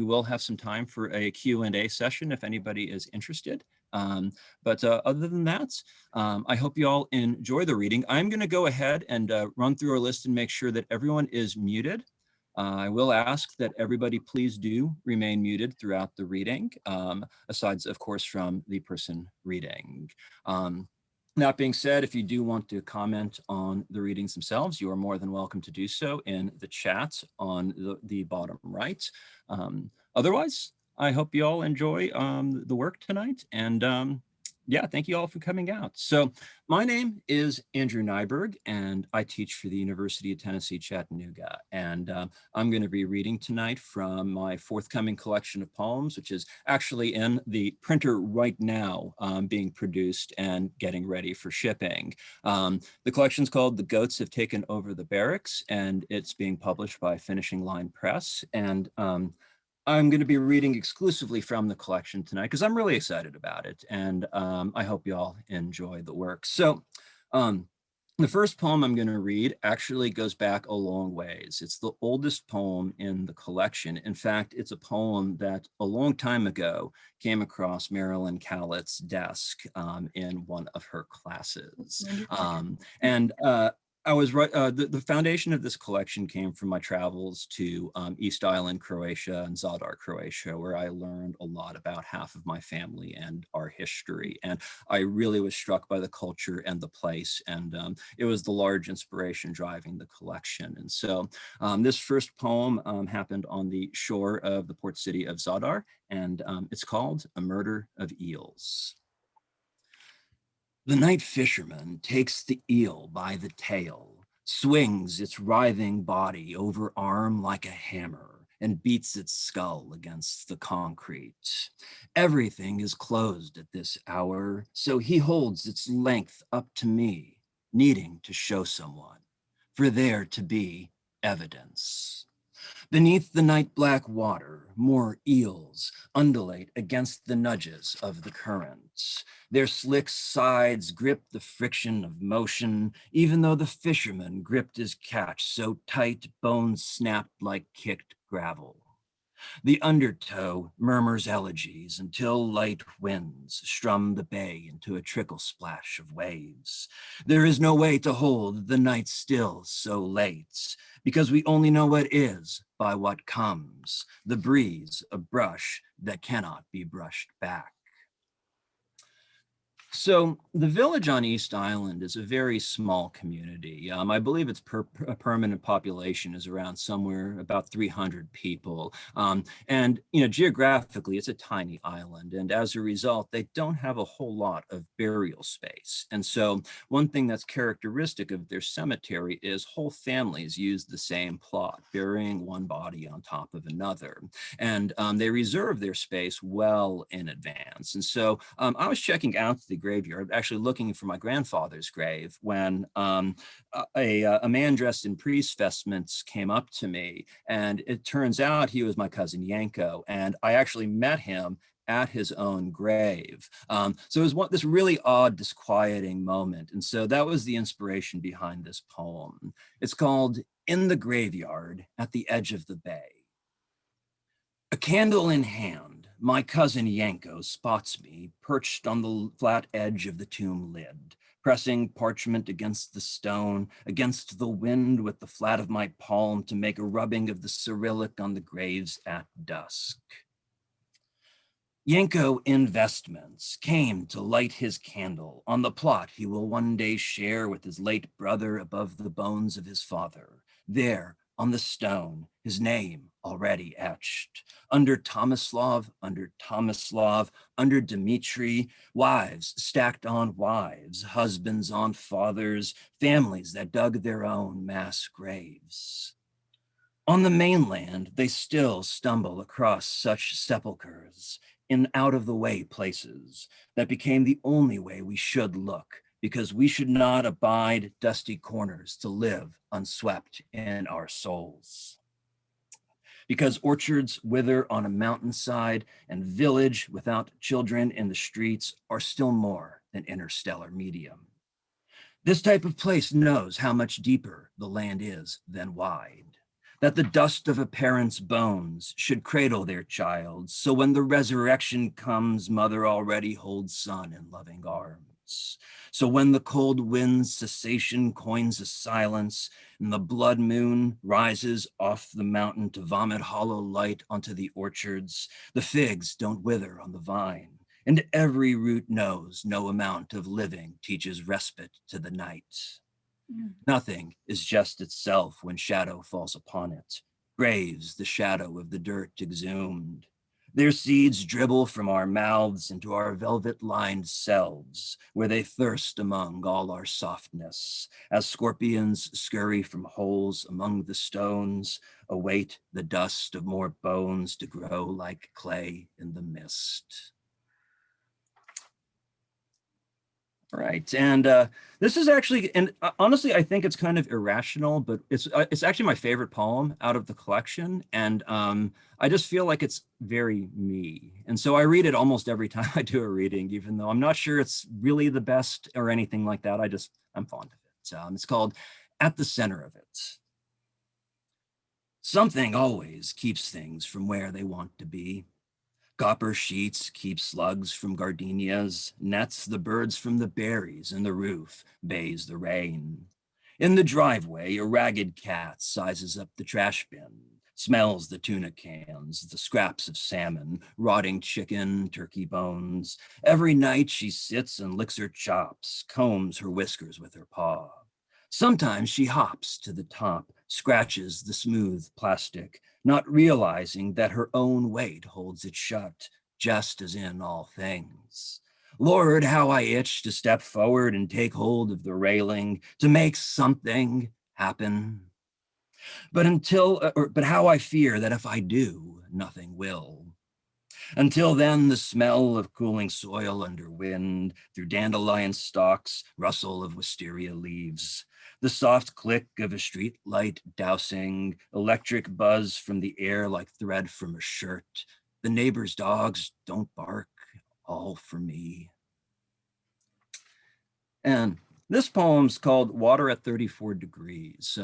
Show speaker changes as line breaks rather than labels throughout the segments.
we will have some time for a Q&A session if anybody is interested. But other than that, I hope you all enjoy the reading. I'm going to go ahead and run through our list and make sure that everyone is muted. I will ask that everybody please do remain muted throughout the reading, aside, of course, from the person reading. That being said, if you do want to comment on the readings themselves, you are more than welcome to do so in the chat on the bottom right. Otherwise, I hope you all enjoy the work tonight. And yeah, thank you all for coming out. So my name is Andrew Nyberg, and I teach for the University of Tennessee, Chattanooga. And I'm going to be reading tonight from my forthcoming collection of poems, which is actually in the printer right now, being produced and getting ready for shipping. The collection's called The Goats Have Taken Over the Barracks, and it's being published by Finishing Line Press. And I'm going to be reading exclusively from the collection tonight because I'm really excited about it, and I hope you all enjoy the work. So the first poem I'm going to read actually goes back a long ways. It's the oldest poem in the collection. In fact, it's a poem that a long time ago came across Marilyn Kallet's desk in one of her classes. I was right. The foundation of this collection came from my travels to East Island, Croatia, and Zadar, Croatia, where I learned a lot about half of my family and our history. And I really was struck by the culture and the place. And it was the large inspiration driving the collection. And so this first poem happened on the shore of the port city of Zadar, and it's called A Murder of Eels. The night fisherman takes the eel by the tail, swings its writhing body over arm like a hammer, and beats its skull against the concrete. Everything is closed at this hour, so he holds its length up to me, needing to show someone, for there to be evidence. Beneath the night black water, more eels undulate against the nudges of the current. Their slick sides grip the friction of motion, even though the fisherman gripped his catch so tight bones snapped like kicked gravel. The undertow murmurs elegies until light winds strum the bay into a trickle splash of waves. There is no way to hold the night still so late, because we only know what is by what comes, the breeze, a brush that cannot be brushed back. So the village on East Island is a very small community. I believe its permanent population is around somewhere about 300 people. And geographically, it's a tiny island. And as a result, they don't have a whole lot of burial space. And so one thing that's characteristic of their cemetery is whole families use the same plot, burying one body on top of another. And they reserve their space well in advance. And so I was checking out the graveyard, actually looking for my grandfather's grave, when a man dressed in priest vestments came up to me, and it turns out he was my cousin Yanko, and I actually met him at his own grave. So it was this really odd, disquieting moment. And so that was the inspiration behind this poem. It's called In the Graveyard at the Edge of the Bay. A candle in hand, my cousin Yanko spots me perched on the flat edge of the tomb lid, pressing parchment against the stone, against the wind with the flat of my palm to make a rubbing of the Cyrillic on the graves at dusk. Yanko Investments came to light his candle on the plot he will one day share with his late brother above the bones of his father. There, on the stone, his name already etched. Under Tomislav, under Dmitri, wives stacked on wives, husbands on fathers, families that dug their own mass graves. On the mainland, they still stumble across such sepulchres in out-of-the-way places that became the only way we should look, because we should not abide dusty corners to live unswept in our souls. Because orchards wither on a mountainside and village without children in the streets are still more than interstellar medium. This type of place knows how much deeper the land is than wide. that the dust of a parent's bones should cradle their child, so when the resurrection comes, mother already holds son in loving arms. So when the cold wind's cessation coins a silence, and the blood moon rises off the mountain to vomit hollow light onto the orchards, the figs don't wither on the vine, and every root knows no amount of living teaches respite to the night. Nothing is just itself when shadow falls upon it, graves the shadow of the dirt exhumed. Their seeds dribble from our mouths into our velvet-lined selves, where they thirst among all our softness, as scorpions scurry from holes among the stones, await the dust of more bones to grow like clay in the mist. Right, and this is actually, and honestly, I think it's kind of irrational, but it's actually my favorite poem out of the collection, and I just feel like it's very me, and so I read it almost every time I do a reading, even though I'm not sure it's really the best or anything like that. I'm fond of it. It's called "At the Center of It." Something always keeps things from where they want to be. Copper sheets keep slugs from gardenias, nets the birds from the berries, and the roof bays the rain. In the driveway, a ragged cat sizes up the trash bin, smells the tuna cans, the scraps of salmon, rotting chicken, turkey bones. Every night she sits and licks her chops, combs her whiskers with her paw. Sometimes she hops to the top, scratches the smooth plastic, not realizing that her own weight holds it shut, just as in all things. Lord, how I itch to step forward and take hold of the railing, to make something happen. But how I fear that if I do, nothing will. Until then, the smell of cooling soil under wind, through dandelion stalks, rustle of wisteria leaves, the soft click of a street light dousing, electric buzz from the air like thread from a shirt. The neighbor's dogs don't bark, all for me. And this poem's called Water at 34 Degrees.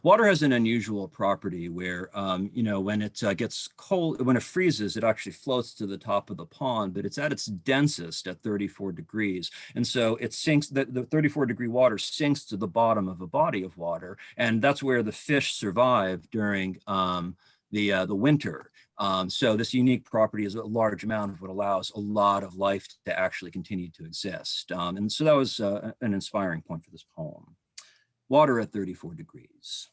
Water has an unusual property where, when it gets cold, when it freezes, it actually floats to the top of the pond, but it's at its densest at 34 degrees. And so it sinks, the 34-degree water sinks to the bottom of a body of water. And that's where the fish survive during the winter. So this unique property is a large amount of what allows a lot of life to actually continue to exist. And so that was an inspiring point for this poem. Water at 34 degrees.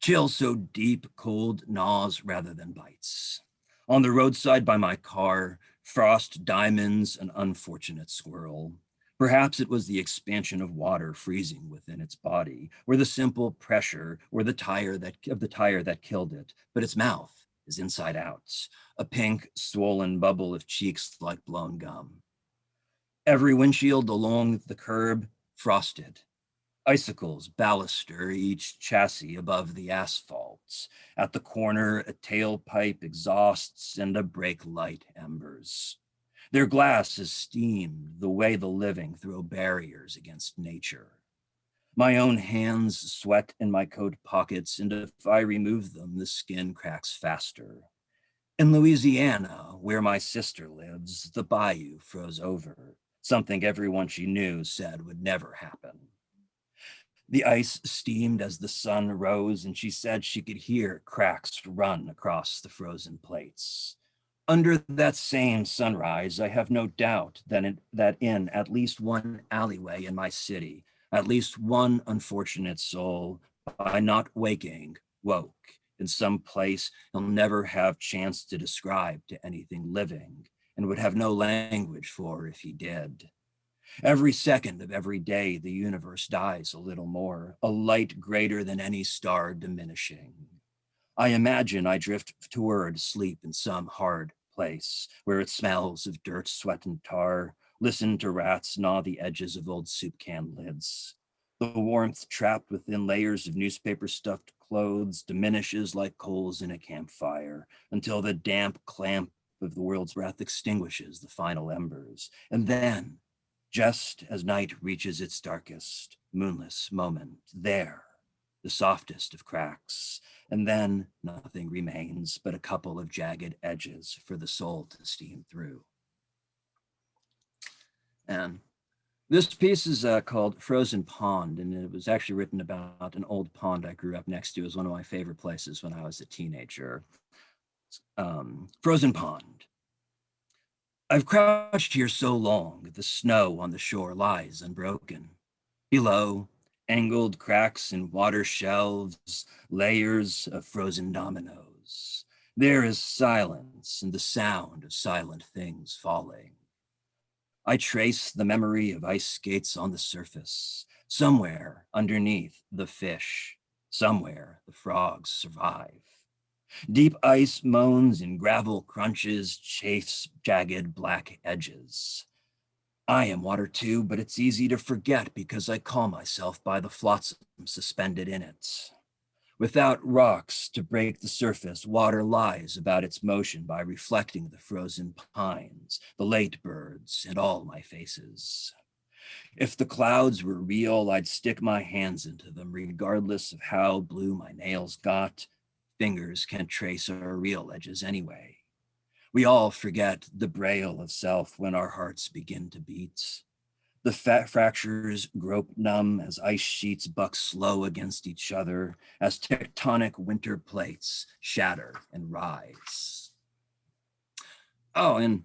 Chill so deep, cold gnaws rather than bites. On the roadside by my car, frost diamonds an unfortunate squirrel. Perhaps it was the expansion of water freezing within its body, or the simple pressure, or the tire that killed it, but its mouth is inside out, a pink, swollen bubble of cheeks like blown gum. Every windshield along the curb, frosted. Icicles baluster each chassis above the asphalt. At the corner, a tailpipe exhausts and a brake light embers. Their glass is steamed the way the living throw barriers against nature. My own hands sweat in my coat pockets, and if I remove them, the skin cracks faster. In Louisiana, where my sister lives, the bayou froze over, something everyone she knew said would never happen. The ice steamed as the sun rose, and she said she could hear cracks run across the frozen plates. Under that same sunrise, I have no doubt that in at least one alleyway in my city, at least one unfortunate soul, by not waking, woke in some place he'll never have chance to describe to anything living, and would have no language for if he did. Every second of every day, the universe dies a little more, a light greater than any star diminishing. I imagine I drift toward sleep in some hard place where it smells of dirt, sweat, and tar. Listen to rats gnaw the edges of old soup can lids. The warmth trapped within layers of newspaper stuffed clothes diminishes like coals in a campfire until the damp clamp of the world's breath extinguishes the final embers. And then, just as night reaches its darkest, moonless moment, there, the softest of cracks, and then nothing remains but a couple of jagged edges for the soul to steam through. And this piece is called Frozen Pond, and it was actually written about an old pond I grew up next to. It was one of my favorite places when I was a teenager. Frozen Pond. I've crouched here so long, the snow on the shore lies unbroken. Below, angled cracks in water shelves, layers of frozen dominoes. There is silence and the sound of silent things falling. I trace the memory of ice skates on the surface. Somewhere underneath the fish, somewhere the frogs survive. Deep ice moans and gravel crunches, chafes jagged black edges. I am water too, but it's easy to forget because I call myself by the flotsam suspended in it. Without rocks to break the surface, water lies about its motion by reflecting the frozen pines, the late birds, and all my faces. If the clouds were real, I'd stick my hands into them, regardless of how blue my nails got. Fingers can't trace our real edges anyway. We all forget the braille of self when our hearts begin to beat. The fractures grope numb as ice sheets buck slow against each other, as tectonic winter plates shatter and rise. Oh, and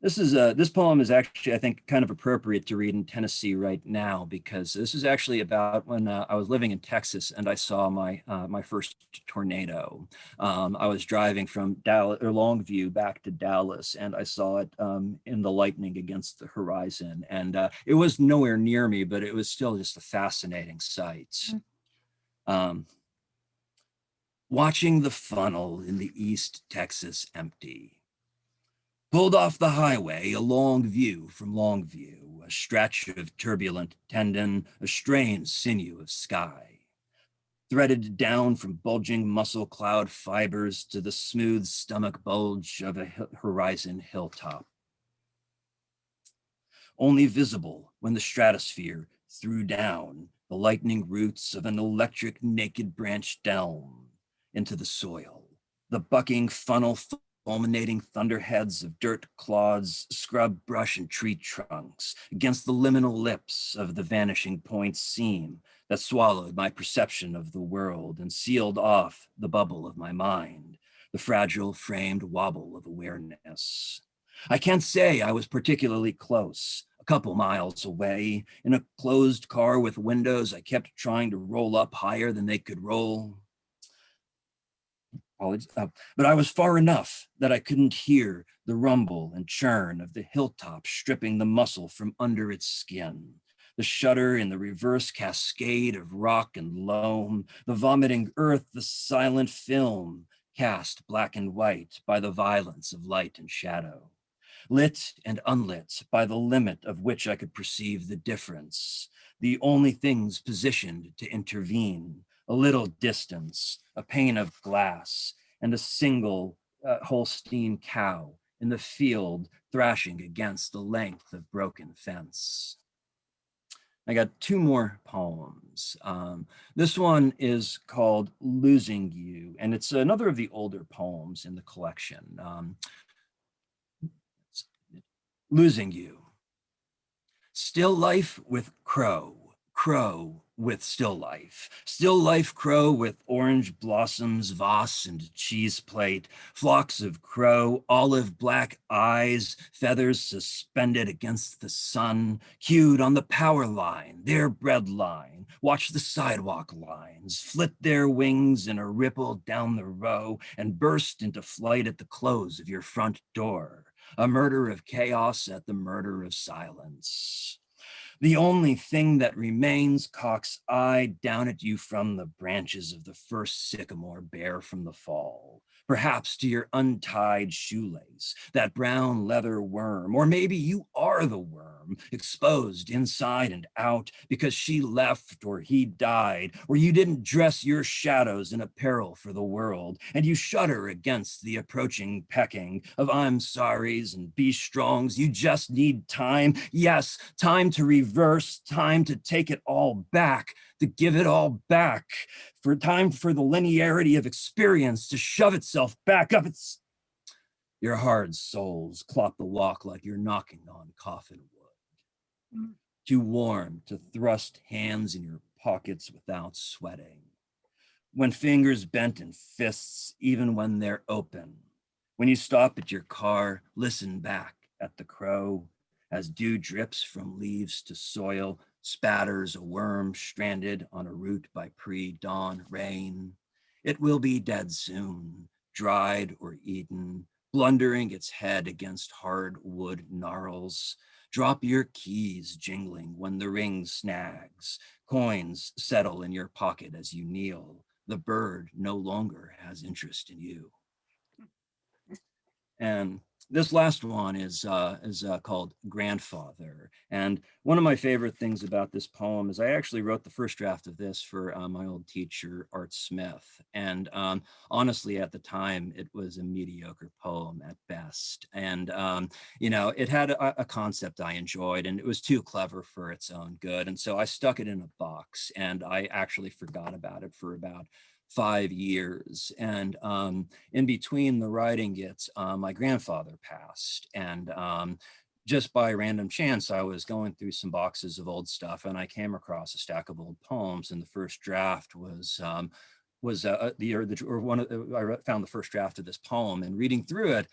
this poem is actually, I think, kind of appropriate to read in Tennessee right now, because this is actually about when I was living in Texas and I saw my first tornado. I was driving from Dallas or Longview back to Dallas, and I saw it in the lightning against the horizon. And it was nowhere near me, but it was still just a fascinating sight. Watching the funnel in the East Texas empty. Pulled off the highway, a long view from Longview, a stretch of turbulent tendon, a strained sinew of sky, threaded down from bulging muscle cloud fibers to the smooth stomach bulge of a horizon hilltop. Only visible when the stratosphere threw down the lightning roots of an electric naked branched elm into the soil, the bucking funnel fulminating thunderheads of dirt clods, scrub brush, and tree trunks against the liminal lips of the vanishing point seam that swallowed my perception of the world and sealed off the bubble of my mind, the fragile framed wobble of awareness. I can't say I was particularly close. A couple miles away, in a closed car with windows I kept trying to roll up higher than they could roll. But I was far enough that I couldn't hear the rumble and churn of the hilltop stripping the muscle from under its skin, the shudder in the reverse cascade of rock and loam, the vomiting earth, the silent film cast black and white by the violence of light and shadow, lit and unlit by the limit of which I could perceive the difference, the only things positioned to intervene, a little distance, a pane of glass, and a single Holstein cow in the field thrashing against a length of broken fence. I got two more poems. This one is called Losing You, and it's another of the older poems in the collection. Losing You. Still life with crow, crow with still life crow with orange blossoms, vase and cheese plate, flocks of crow, olive black eyes, feathers suspended against the sun, cued on the power line, their bread line, watch the sidewalk lines, flit their wings in a ripple down the row and burst into flight at the close of your front door. A murder of chaos at the murder of silence. The only thing that remains cocks eye down at you from the branches of the first sycamore bare from the fall, perhaps to your untied shoelace, that brown leather worm, or maybe you are the worm, worm, exposed inside and out because she left or he died, or you didn't dress your shadows in apparel for the world, and you shudder against the approaching pecking of I'm sorries and be strongs. You just need time. Yes, time to reverse, time to take it all back, to give it all back, for time for the linearity of experience to shove itself back up. Your hard soles clop the walk like you're knocking on coffin wood. Too warm to thrust hands in your pockets without sweating. When fingers bent in fists, even when they're open. When you stop at your car, listen back at the crow as dew drips from leaves to soil, spatters a worm stranded on a root by pre-dawn rain. It will be dead soon, dried or eaten, blundering its head against hardwood gnarls. Drop your keys jingling when the ring snags. Coins settle in your pocket as you kneel. The bird no longer has interest in you. And this last one is called Grandfather. And one of my favorite things about this poem is I actually wrote the first draft of this for my old teacher, Art Smith. And honestly, at the time, it was a mediocre poem at best. And, you know, it had a concept I enjoyed, and it was too clever for its own good. And so I stuck it in a box, and I actually forgot about it for about 5 years. And in between the writing it, my grandfather passed. And just by random chance, I was going through some boxes of old stuff and I came across a stack of old poems. And the first draft was I found the first draft of this poem, and reading through it,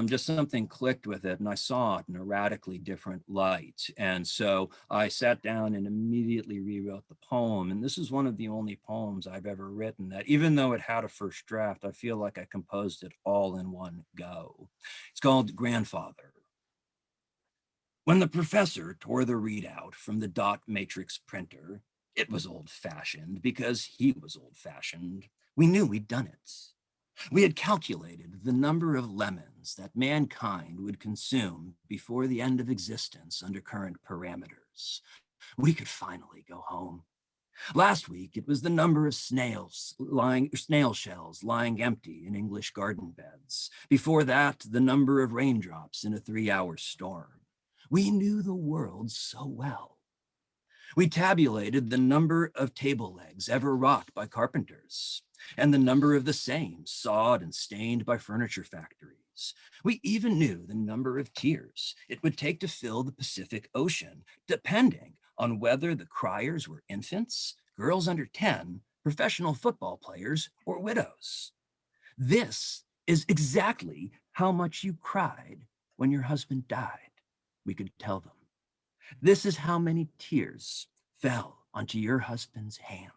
just something clicked with it, and I saw it in a radically different light. And so I sat down and immediately rewrote the poem. And this is one of the only poems I've ever written that, even though it had a first draft, I feel like I composed it all in one go. It's called Grandfather. When the professor tore the readout from the dot matrix printer, it was old-fashioned because he was old-fashioned. We knew we'd done it. We had calculated the number of lemons that mankind would consume before the end of existence under current parameters. We could finally go home. Last week, it was the number of snail shells lying empty in English garden beds. Before that, the number of raindrops in a 3-hour storm. We knew the world so well. We tabulated the number of table legs ever wrought by carpenters, and the number of the same sawed and stained by furniture factories. We even knew the number of tears it would take to fill the Pacific Ocean, depending on whether the criers were infants, girls under 10, professional football players, or widows. This is exactly how much you cried when your husband died, we could tell them. This is how many tears fell onto your husband's hand.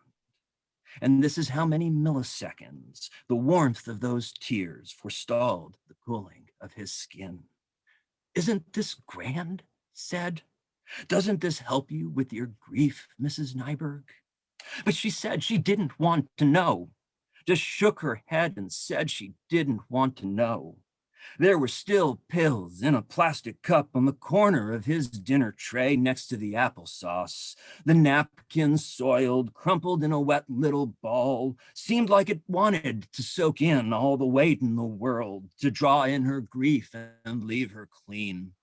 And this is how many milliseconds the warmth of those tears forestalled the cooling of his skin. Isn't this grand? Said. Doesn't this help you with your grief, Mrs. Nyberg? But she said she didn't want to know. Just shook her head and said she didn't want to know. There were still pills in a plastic cup on the corner of his dinner tray next to the applesauce. The napkin, soiled, crumpled in a wet little ball, seemed like it wanted to soak in all the weight in the world, to draw in her grief and leave her clean.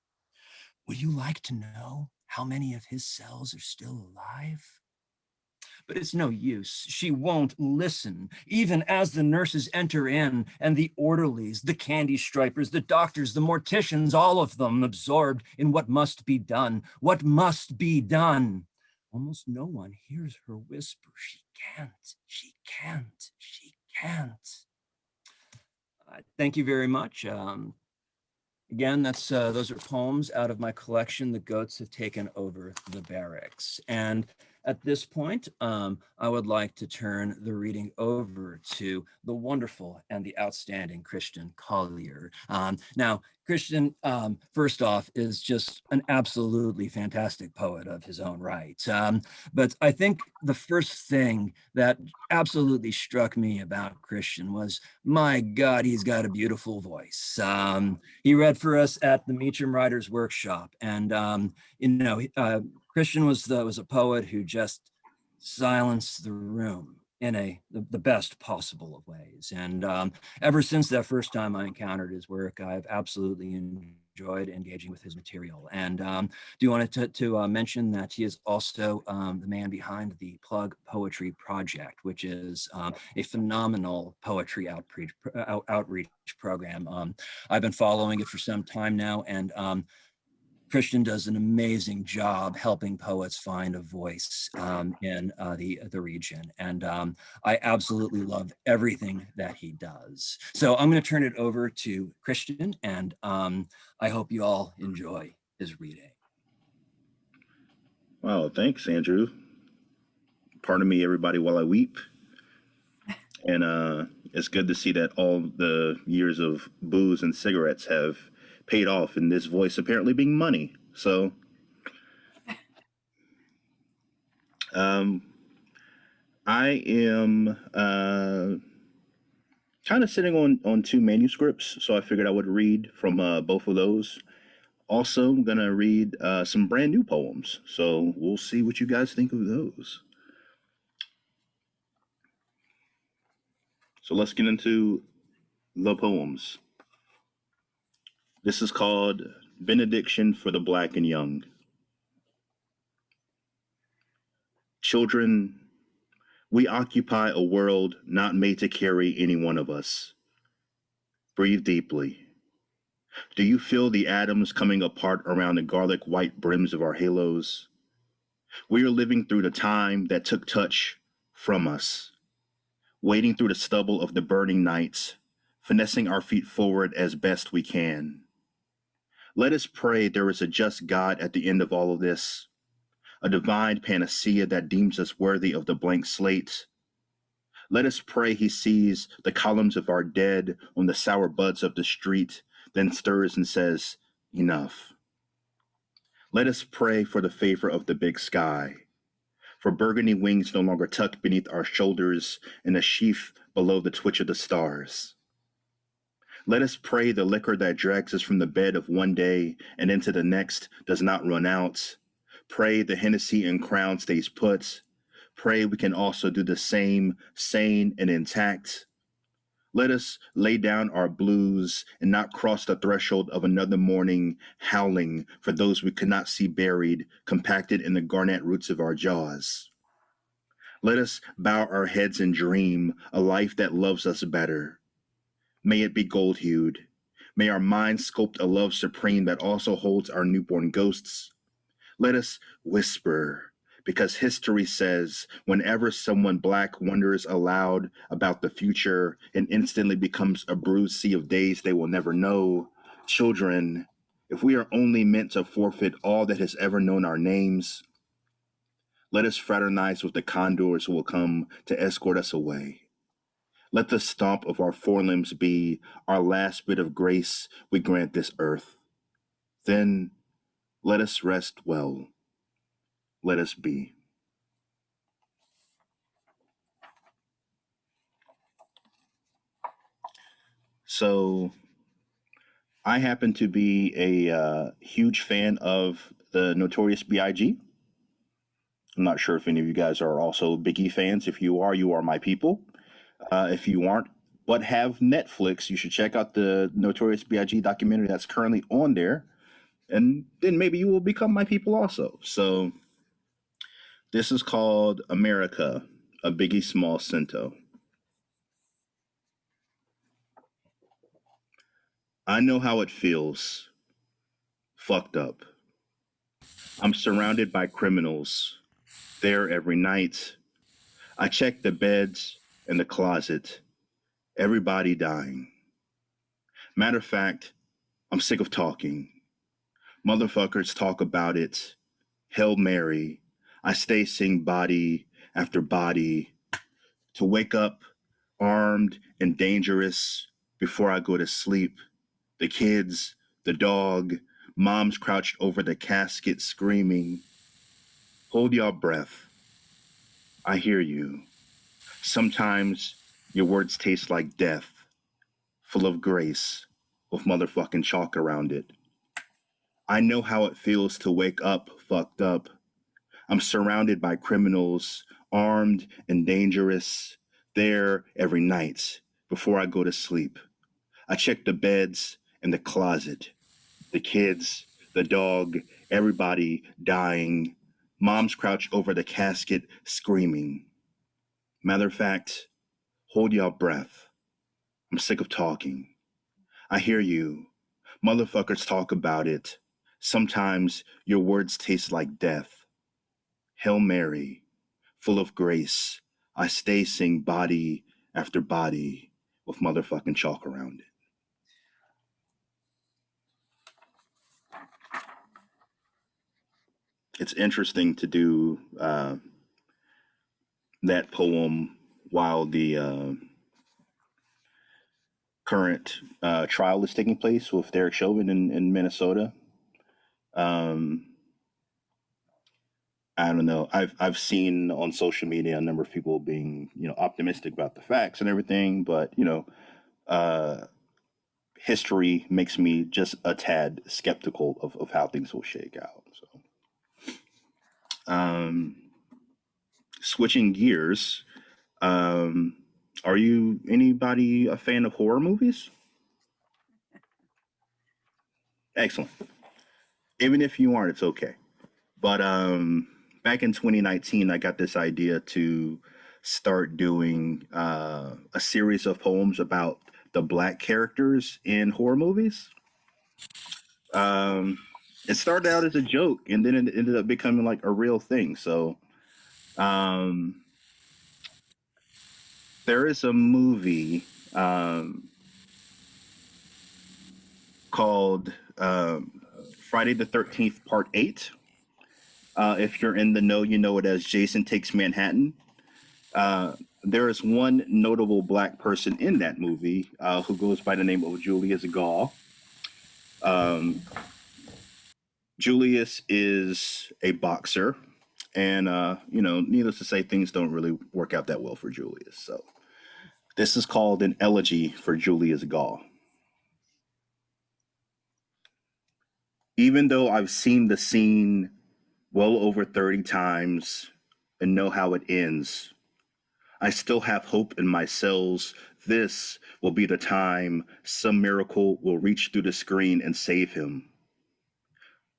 Would you like to know how many of his cells are still alive? But it's no use. She won't listen, even as the nurses enter in and the orderlies, the candy stripers, the doctors, the morticians, all of them absorbed in what must be done, what must be done. Almost no one hears her whisper, she can't, she can't, she can't. Thank you very much. Again, those are poems out of my collection, The Goats Have Taken Over the Barracks. And at this point, I would like to turn the reading over to the wonderful and the outstanding Christian Collier. Now, Christian, first off, is just an absolutely fantastic poet of his own right. But I think the first thing that absolutely struck me about Christian was, my God, he's got a beautiful voice. He read for us at the Meacham Writers Workshop, and Christian was a poet who just silenced the room in the best possible of ways. And ever since that first time I encountered his work, I've absolutely enjoyed engaging with his material. And do want to mention that he is also the man behind the Plug Poetry Project, which is a phenomenal poetry outreach program. I've been following it for some time now, and Christian does an amazing job helping poets find a voice in the region. And I absolutely love everything that he does. So I'm going to turn it over to Christian, and I hope you all enjoy his reading.
Wow, thanks, Andrew. Pardon me, everybody, while I weep. And it's good to see that all the years of booze and cigarettes have paid off, and this voice apparently being money. So, I am kind of sitting on two manuscripts, so I figured I would read from both of those. Also, I'm gonna read some brand new poems, so we'll see what you guys think of those. So let's get into the poems. This is called Benediction for the Black and Young. Children, we occupy a world not made to carry any one of us. Breathe deeply. Do you feel the atoms coming apart around the garlic white brims of our halos? We are living through the time that took touch from us, wading through the stubble of the burning nights, finessing our feet forward as best we can. Let us pray there is a just God at the end of all of this, a divine panacea that deems us worthy of the blank slate. Let us pray he sees the columns of our dead on the sour buds of the street, then stirs and says, enough. Let us pray for the favor of the big sky, for burgundy wings no longer tucked beneath our shoulders in a sheath below the twitch of the stars. Let us pray the liquor that drags us from the bed of one day and into the next does not run out. Pray the Hennessy and Crown stays put. Pray we can also do the same, sane and intact. Let us lay down our blues and not cross the threshold of another morning howling for those we could not see buried, compacted in the garnet roots of our jaws. Let us bow our heads and dream a life that loves us better. May it be gold-hued. May our minds sculpt a love supreme that also holds our newborn ghosts. Let us whisper, because history says whenever someone Black wonders aloud about the future, it instantly becomes a bruised sea of days they will never know. Children, if we are only meant to forfeit all that has ever known our names, let us fraternize with the condors who will come to escort us away. Let the stomp of our forelimbs be our last bit of grace we grant this earth. Then let us rest well. Let us be. So I happen to be a huge fan of the Notorious B.I.G. I'm not sure if any of you guys are also Biggie fans. If you are my people. If you aren't, but have Netflix, you should check out the Notorious B.I.G. documentary that's currently on there. And then maybe you will become my people also. So this is called America, a Biggie Small Cento. I know how it feels. Fucked up. I'm surrounded by criminals. There every night. I check the beds and the closet. Everybody dying. Matter of fact, I'm sick of talking. Motherfuckers talk about it. Hail Mary. I stay seeing body after body. To wake up armed and dangerous before I go to sleep. The kids, the dog, mom's crouched over the casket screaming. Hold your breath. I hear you. Sometimes your words taste like death, full of grace, with motherfucking chalk around it. I know how it feels to wake up fucked up. I'm surrounded by criminals, armed and dangerous, there every night before I go to sleep. I check the beds and the closet, the kids, the dog, everybody dying. Mom's crouched over the casket screaming. Matter of fact, hold your breath. I'm sick of talking. I hear you. Motherfuckers talk about it. Sometimes your words taste like death. Hail Mary, full of grace. I stay sing body after body with motherfucking chalk around it. It's interesting to do that poem while the current trial is taking place with Derek Chauvin in Minnesota. I don't know. I've seen on social media a number of people being optimistic about the facts and everything, but history makes me just a tad skeptical of how things will shake out. So, switching gears, are you anybody a fan of horror movies? Excellent. Even if you aren't, it's okay. But back in 2019, I got this idea to start doing a series of poems about the black characters in horror movies. It started out as a joke, and then it ended up becoming like a real thing. So there is a movie called Friday the 13th, Part 8. If you're in the know, you know it as Jason Takes Manhattan. There is one notable black person in that movie who goes by the name of Julius Gall. Julius is a boxer, and needless to say, things don't really work out that well for Julius. So this is called an elegy for Julius Gall. Even though I've seen the scene well over 30 times and know how it ends, I still have hope in my cells. This will be the time some miracle will reach through the screen and save him.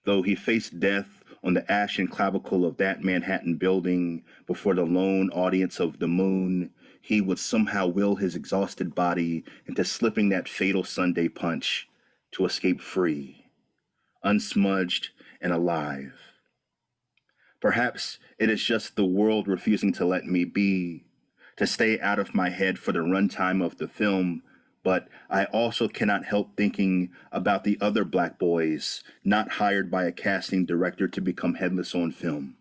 Though he faced death on the ashen clavicle of that Manhattan building before the lone audience of the moon, he would somehow will his exhausted body into slipping that fatal Sunday punch to escape free, unsmudged and alive. Perhaps it is just the world refusing to let me be, to stay out of my head for the runtime of the film, but I also cannot help thinking about the other black boys not hired by a casting director to become headless on film.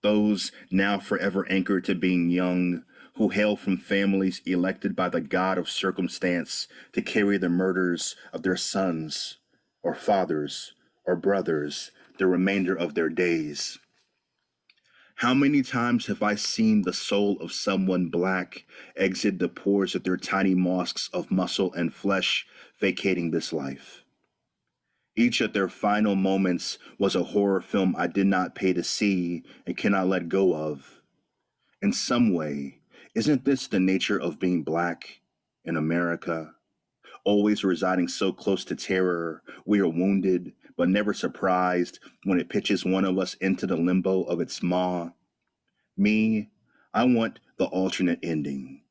Those now forever anchored to being young, who hail from families elected by the god of circumstance to carry the murders of their sons or fathers or brothers the remainder of their days. How many times have I seen the soul of someone black exit the pores of their tiny mosques of muscle and flesh, vacating this life? Each of their final moments was a horror film I did not pay to see and cannot let go of. In some way, isn't this the nature of being black in America? Always residing so close to terror, we are wounded, but never surprised when it pitches one of us into the limbo of its maw. Me, I want the alternate ending,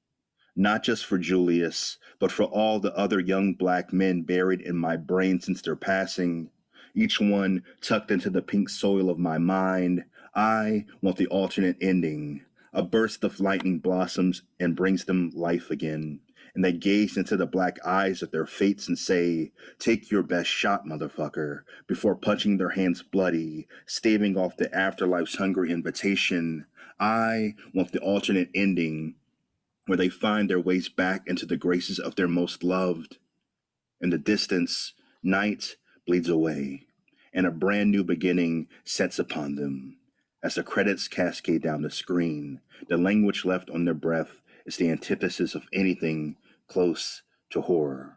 not just for Julius, but for all the other young black men buried in my brain since their passing, each one tucked into the pink soil of my mind. I want the alternate ending. A burst of lightning blossoms and brings them life again, and they gaze into the black eyes of their fates and say, "Take your best shot, motherfucker," before punching their hands bloody, staving off the afterlife's hungry invitation. I want the alternate ending where they find their ways back into the graces of their most loved. In the distance, Night bleeds away, and a brand new beginning sets upon them. As the credits cascade down the screen, the language left on their breath is the antithesis of anything close to horror.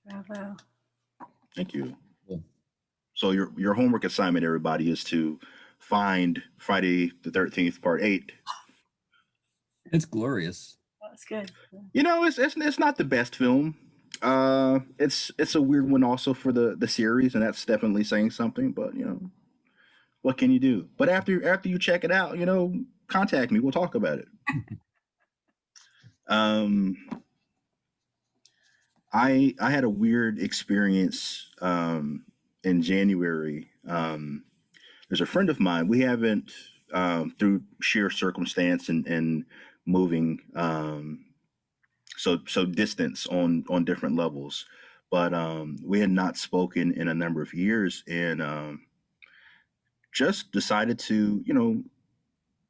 Bravo.
Thank you.
Cool.
So your homework assignment, everybody, is to find Friday the 13th, Part 8.
It's glorious.
That's good.
You know, it's not the best film. It's a weird one also for the series, and that's definitely saying something. But you know, what can you do? But after you check it out, you know, contact me. We'll talk about it. I had a weird experience in January. There's a friend of mine. We haven't through sheer circumstance and moving so distance on different levels, but we had not spoken in a number of years, and just decided to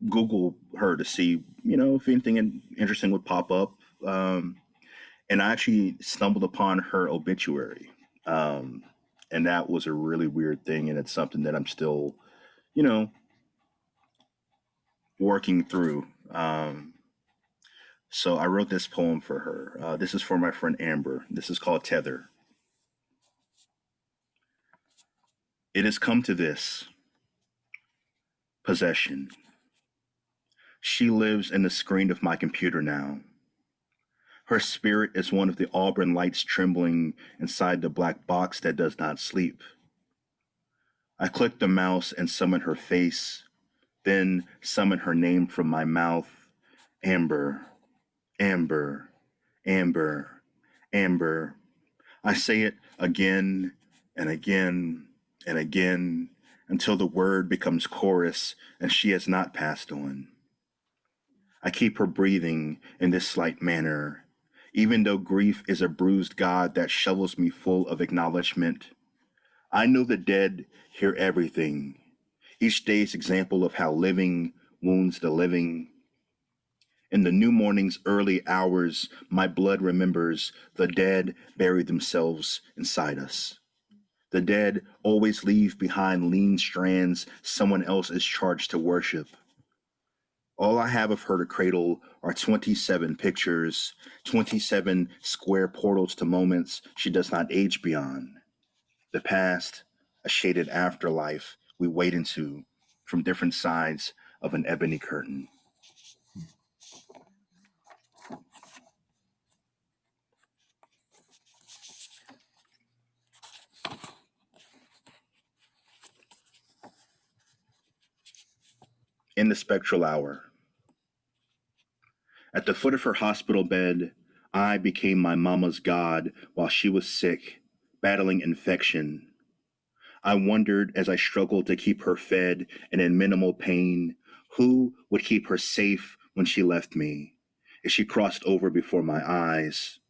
Google her to see if anything interesting would pop up. And I actually stumbled upon her obituary. And that was a really weird thing. And it's something that I'm still, working through. So I wrote this poem for her. This is for my friend Amber. This is called Tether. It has come to this possession. She lives in the screen of my computer now. Her spirit is one of the auburn lights trembling inside the black box that does not sleep. I click the mouse and summon her face, then summon her name from my mouth. Amber, Amber, Amber, Amber. I say it again and again and again until the word becomes chorus and she has not passed on. I keep her breathing in this slight manner, even though grief is a bruised God that shovels me full of acknowledgement. I know the dead hear everything, each day's example of how living wounds the living. In the new morning's early hours, my blood remembers the dead bury themselves inside us. The dead always leave behind lean strands someone else is charged to worship. All I have of her to cradle are 27 pictures, 27 square portals to moments she does not age beyond. The past, a shaded afterlife we wade into from different sides of an ebony curtain. In the spectral hour. At the foot of her hospital bed, I became my mama's god while she was sick, battling infection. I wondered as I struggled to keep her fed and in minimal pain, who would keep her safe when she left me, as she crossed over before my eyes?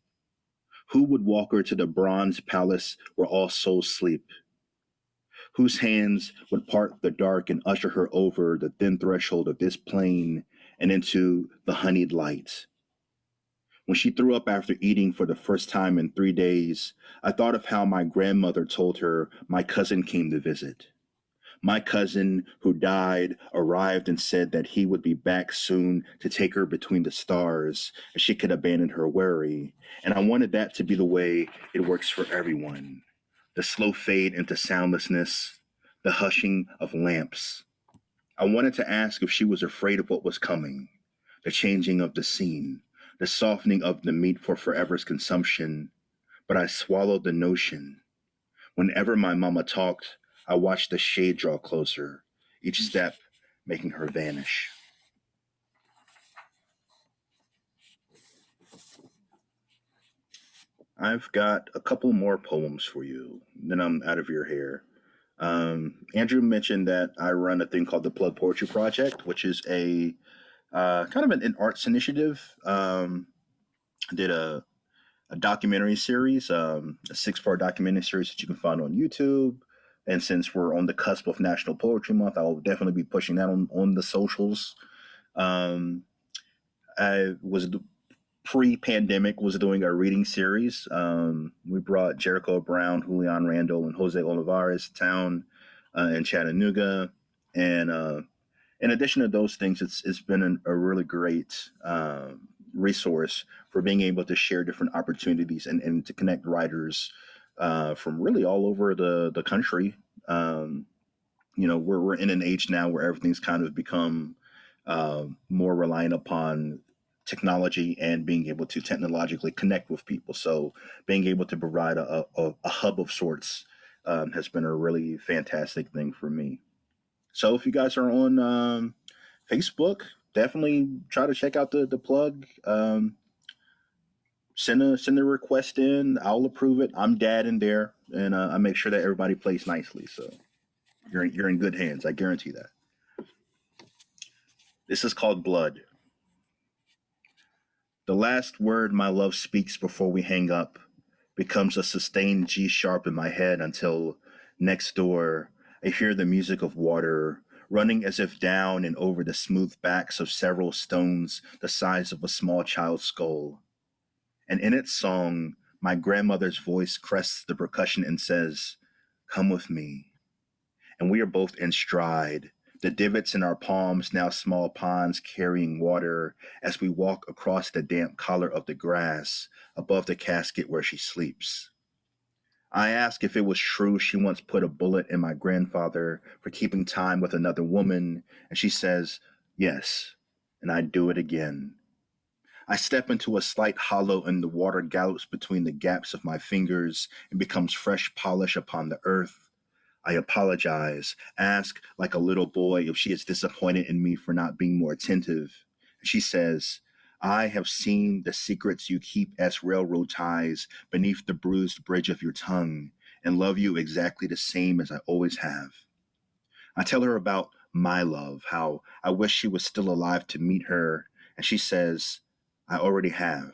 Who would walk her to the bronze palace where all souls sleep? Whose hands would part the dark and usher her over the thin threshold of this plane and into the honeyed light? When she threw up after eating for the first time in 3 days, I thought of how my grandmother told her my cousin came to visit. My cousin, who died, arrived and said that he would be back soon to take her between the stars, and she could abandon her worry. And I wanted that to be the way it works for everyone. The slow fade into soundlessness, the hushing of lamps. I wanted to ask if she was afraid of what was coming, the changing of the scene, the softening of the meat for forever's consumption, but I swallowed the notion. Whenever my mama talked, I watched the shade draw closer, each step making her vanish. I've got a couple more poems for you, then I'm out of your hair. Andrew mentioned that I run a thing called the Plug Poetry Project, which is a kind of an arts initiative. I did a documentary series, a 6-part documentary series that you can find on YouTube. And since we're on the cusp of National Poetry Month, I will definitely be pushing that on the socials. I was pre-pandemic was doing a reading series. We brought Jericho Brown, Julian Randle, and Jose Olivares to town in Chattanooga, and in addition to those things, it's been a really great resource for being able to share different opportunities and to connect writers from really all over the country. Um, we're in an age now where everything's kind of become more reliant upon technology and being able to technologically connect with people. So being able to provide a hub of sorts has been a really fantastic thing for me. So if you guys are on Facebook, definitely try to check out the plug. Send a request in. I'll approve it. I'm dad in there, and I make sure that everybody plays nicely. So you're in good hands. I guarantee that. This is called Blood. The last word my love speaks before we hang up becomes a sustained G sharp in my head until next door I hear the music of water running as if down and over the smooth backs of several stones the size of a small child's skull. And in its song, my grandmother's voice crests the percussion and says, "Come with me." And we are both in stride, the divots in our palms now small ponds carrying water as we walk across the damp collar of the grass above the casket where she sleeps. I ask if it was true she once put a bullet in my grandfather for keeping time with another woman, and she says, yes, and I'd do it again. I step into a slight hollow and the water gallops between the gaps of my fingers and becomes fresh polish upon the earth. I apologize, ask like a little boy if she is disappointed in me for not being more attentive. She says, I have seen the secrets you keep as railroad ties beneath the bruised bridge of your tongue and love you exactly the same as I always have. I tell her about my love, how I wish she was still alive to meet her, and she says, I already have.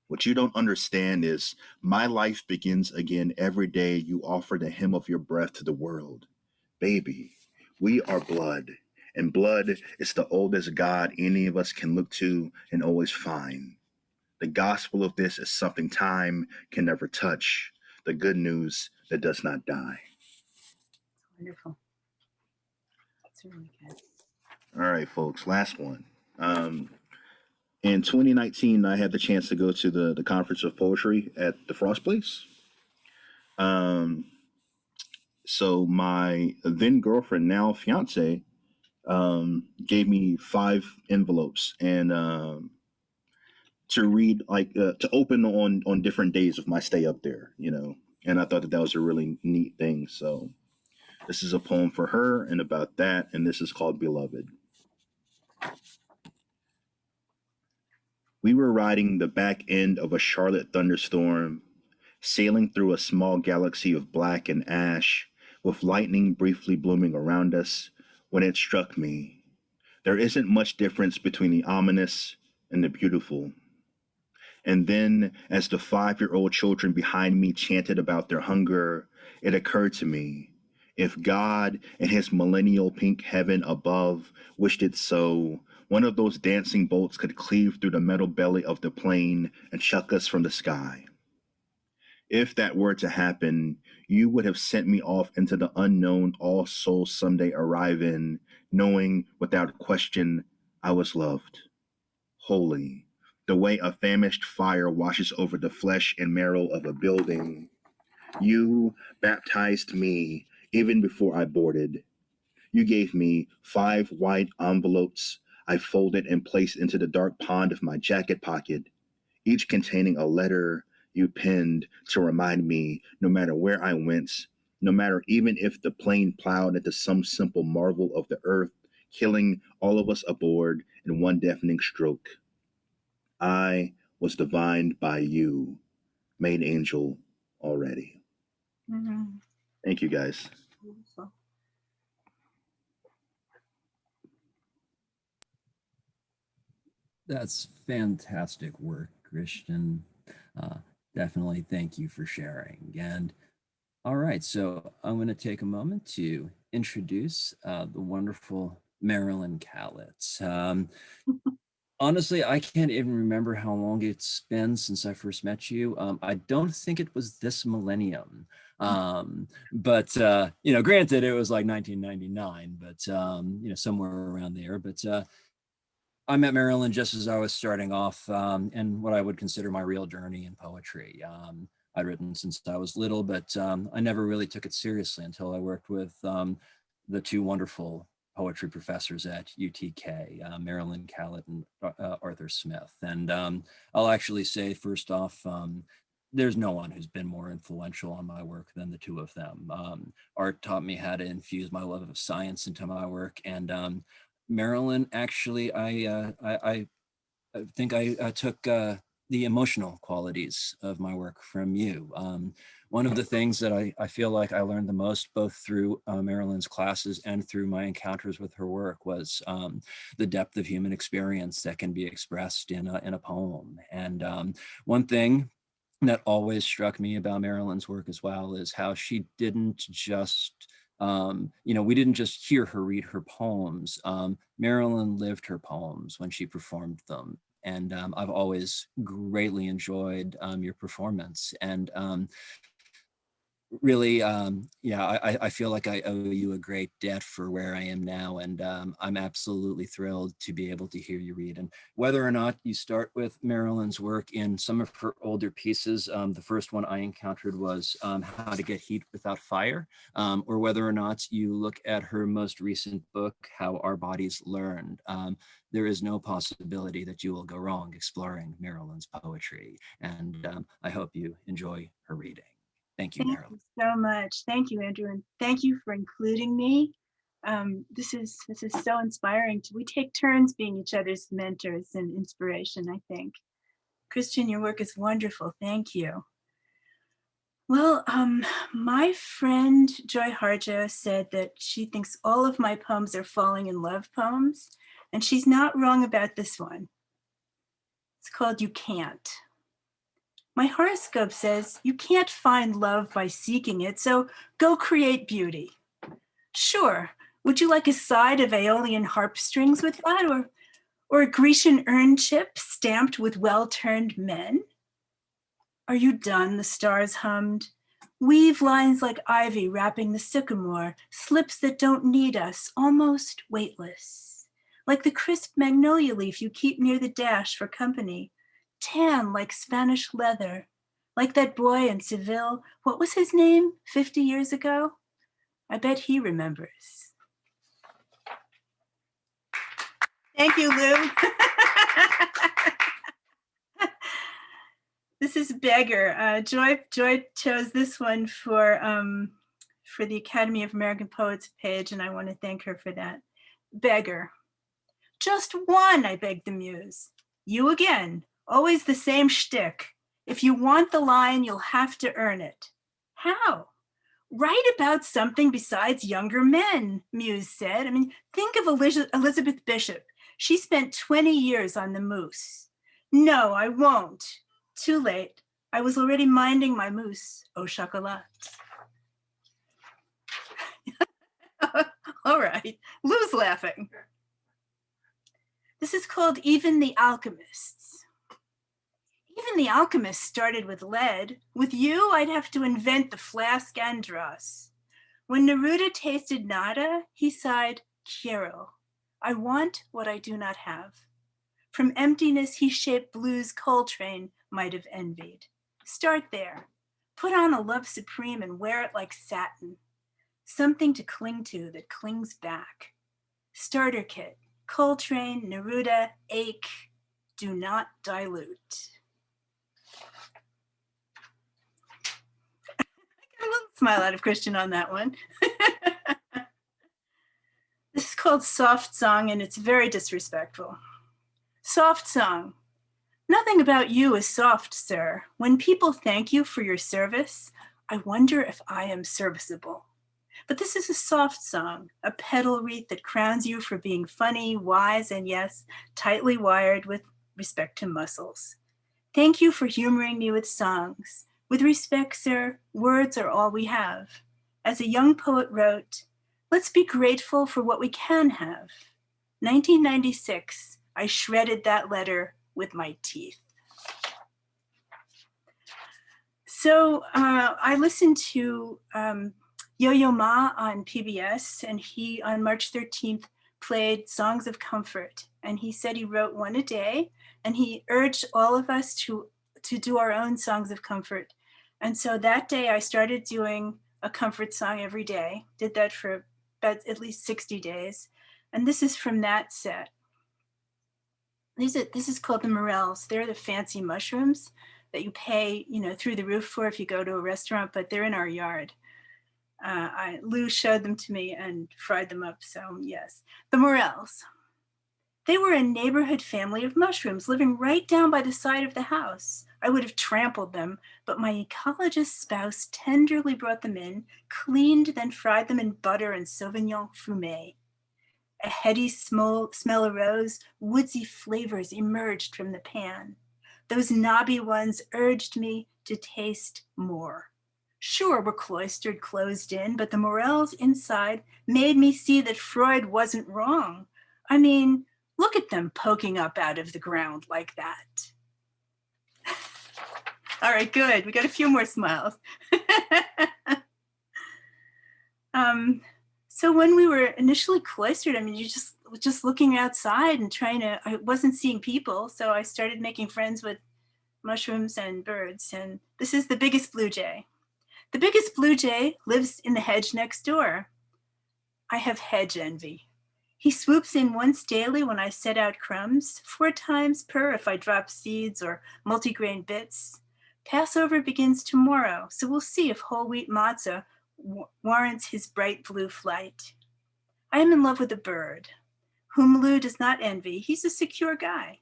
What you don't understand is my life begins again every day you offer the hymn of your breath to the world. Baby, we are blood, and blood is the oldest God any of us can look to and always find. The gospel of this is something time can never touch, the good news that does not die.
Wonderful. That's really good.
All right, folks, last one. In 2019, I had the chance to go to the conference of poetry at the Frost Place. Um, so my then girlfriend, now fiance, gave me 5 envelopes and to read, like to open on different days of my stay up there, And I thought that was a really neat thing. So this is a poem for her and about that, and this is called Beloved. We were riding the back end of a Charlotte thunderstorm, sailing through a small galaxy of black and ash, with lightning briefly blooming around us, when it struck me. There isn't much difference between the ominous and the beautiful. And then, as the 5-year-old children behind me chanted about their hunger, it occurred to me, if God and his millennial pink heaven above wished it so, one of those dancing bolts could cleave through the metal belly of the plane and chuck us from the sky. If that were to happen, you would have sent me off into the unknown all souls someday arrive in, knowing without question I was loved, holy, the way a famished fire washes over the flesh and marrow of a building. You baptized me even before I boarded. You gave me 5 white envelopes I folded and placed into the dark pond of my jacket pocket, each containing a letter you penned to remind me no matter where I went, no matter even if the plane plowed into some simple marvel of the earth, killing all of us aboard in one deafening stroke. I was divined by you, made angel already.
Mm-hmm.
Thank you, guys.
That's fantastic work, Christian. Uh, Definitely thank you for sharing. And all right, so I'm going to take a moment to introduce the wonderful Marilyn Kallet. Honestly, I can't even remember how long it's been since I first met you. I don't think it was this millennium. But you know, granted, it was like 1999, but you know, somewhere around there. But I met Marilyn just as I was starting off in what I would consider my real journey in poetry. I'd written since I was little, but I never really took it seriously until I worked with the two wonderful poetry professors at UTK, Marilyn Kallet and Arthur Smith. And I'll actually say, first off, there's no one who's been more influential on my work than the two of them. Art taught me how to infuse my love of science into my work, and Marilyn, actually, I think I took the emotional qualities of my work from you. One of the things that I feel like I learned the most, both through Marilyn's classes and through my encounters with her work, was the depth of human experience that can be expressed in a poem. And one thing that always struck me about Marilyn's work as well is how she didn't just you know, we didn't just hear her read her poems. Marilyn lived her poems when she performed them. And I've always greatly enjoyed your performance. And really, yeah, I feel like I owe you a great debt for where I am now. And I'm absolutely thrilled to be able to hear you read. And whether or not you start with Marilyn's work in some of her older pieces, the first one I encountered was How to Get Heat Without Fire, or whether or not you look at her most recent book, How Our Bodies Learned, there is no possibility that you will go wrong exploring Marilyn's poetry. And I hope you enjoy her reading. Thank you,
Thank
Marilyn.
you so much. Thank you, Andrew, and thank you for including me. This is so inspiring. We take turns being each other's mentors and inspiration, I think. Christian, your work is wonderful. Thank you. Well, my friend Joy Harjo said that she thinks all of my poems are falling in love poems, and she's not wrong about this one. It's called You Can't. My horoscope says you can't find love by seeking it, so go create beauty. Sure, would you like a side of Aeolian harp strings with that, or a Grecian urn chip stamped with well-turned men? Are you done? The stars hummed. Weave lines like ivy wrapping the sycamore, slips that don't need us, almost weightless. Like the crisp magnolia leaf you keep near the dash for company, tan like Spanish leather, like that boy in Seville. What was his name 50 years ago? I bet he remembers. Thank you, Lou. This is Beggar. Joy chose this one for the Academy of American Poets page, and I want to thank her for that. Beggar. Just one, I begged the muse. You again, always the same shtick. If you want the line, you'll have to earn it. How? Write about something besides younger men, Muse said. I mean, think of Elizabeth Bishop. She spent 20 years on the moose. No, I won't. Too late. I was already minding my moose, au chocolat. All right, Lou's laughing. This is called Even the Alchemists. Even the alchemists started with lead. With you, I'd have to invent the flask and dross. When Neruda tasted nada, he sighed, quiero. I want what I do not have. From emptiness, he shaped blues Coltrane might have envied. Start there. Put on a love supreme and wear it like satin. Something to cling to that clings back. Starter kit, Coltrane, Neruda, ache. Do not dilute. I got a little smile out of Christian on that one. This is called Soft Song, and it's very disrespectful. Soft Song. Nothing about you is soft, sir. When people thank you for your service, I wonder if I am serviceable. But this is a soft song, a petal wreath that crowns you for being funny, wise, and yes, tightly wired with respect to muscles. Thank you for humoring me with songs. With respect, sir, words are all we have. As a young poet wrote, let's be grateful for what we can have. 1996, I shredded that letter with my teeth. So I listened to Yo-Yo Ma on PBS, and he, on March 13th, played Songs of Comfort. And he said he wrote one a day, and he urged all of us to do our own songs of comfort. And so that day I started doing a comfort song every day, did that for about at least 60 days. And this is from that set. This is called the Morels. They're the fancy mushrooms that you pay, through the roof for if you go to a restaurant, but they're in our yard. Lou showed them to me and fried them up, so yes. The Morels. They were a neighborhood family of mushrooms living right down by the side of the house. I would have trampled them, but my ecologist spouse tenderly brought them in, cleaned, then fried them in butter and Sauvignon fumé. A heady smell arose, woodsy flavors emerged from the pan. Those knobby ones urged me to taste more. Sure, we're cloistered, closed in, but the Morels inside made me see that Freud wasn't wrong. I mean, look at them poking up out of the ground like that. All right, good. We got a few more smiles. So when we were initially cloistered, I mean, you just looking outside and I wasn't seeing people. So I started making friends with mushrooms and birds. And this is the biggest blue jay. The biggest blue jay lives in the hedge next door. I have hedge envy. He swoops in once daily when I set out crumbs, 4 times per if I drop seeds or multigrain bits. Passover begins tomorrow, so we'll see if whole wheat matzah warrants his bright blue flight. I am in love with a bird, whom Lou does not envy. He's a secure guy.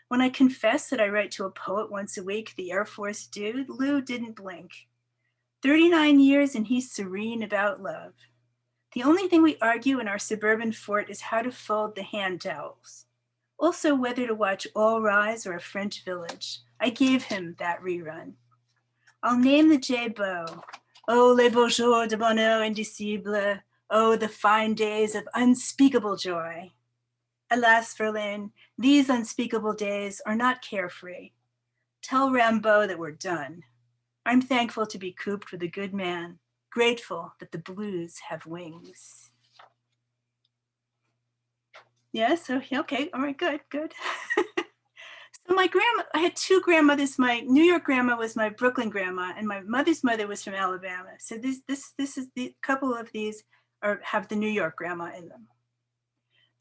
When I confess that I write to a poet once a week, the Air Force dude, Lou didn't blink. 39 years and he's serene about love. The only thing we argue in our suburban fort is how to fold the hand towels. Also whether to watch All Rise or A French Village. I gave him that rerun. I'll name the J Beau. Oh, les beaux jours de bonheur indicible. Oh, the fine days of unspeakable joy. Alas, Verlaine, these unspeakable days are not carefree. Tell Rimbaud that we're done. I'm thankful to be cooped with a good man, grateful that the blues have wings. Yes, okay, all right, good. So my grandma, I had 2 grandmothers. My New York grandma was my Brooklyn grandma, and my mother's mother was from Alabama. So this is the couple of these have the New York grandma in them.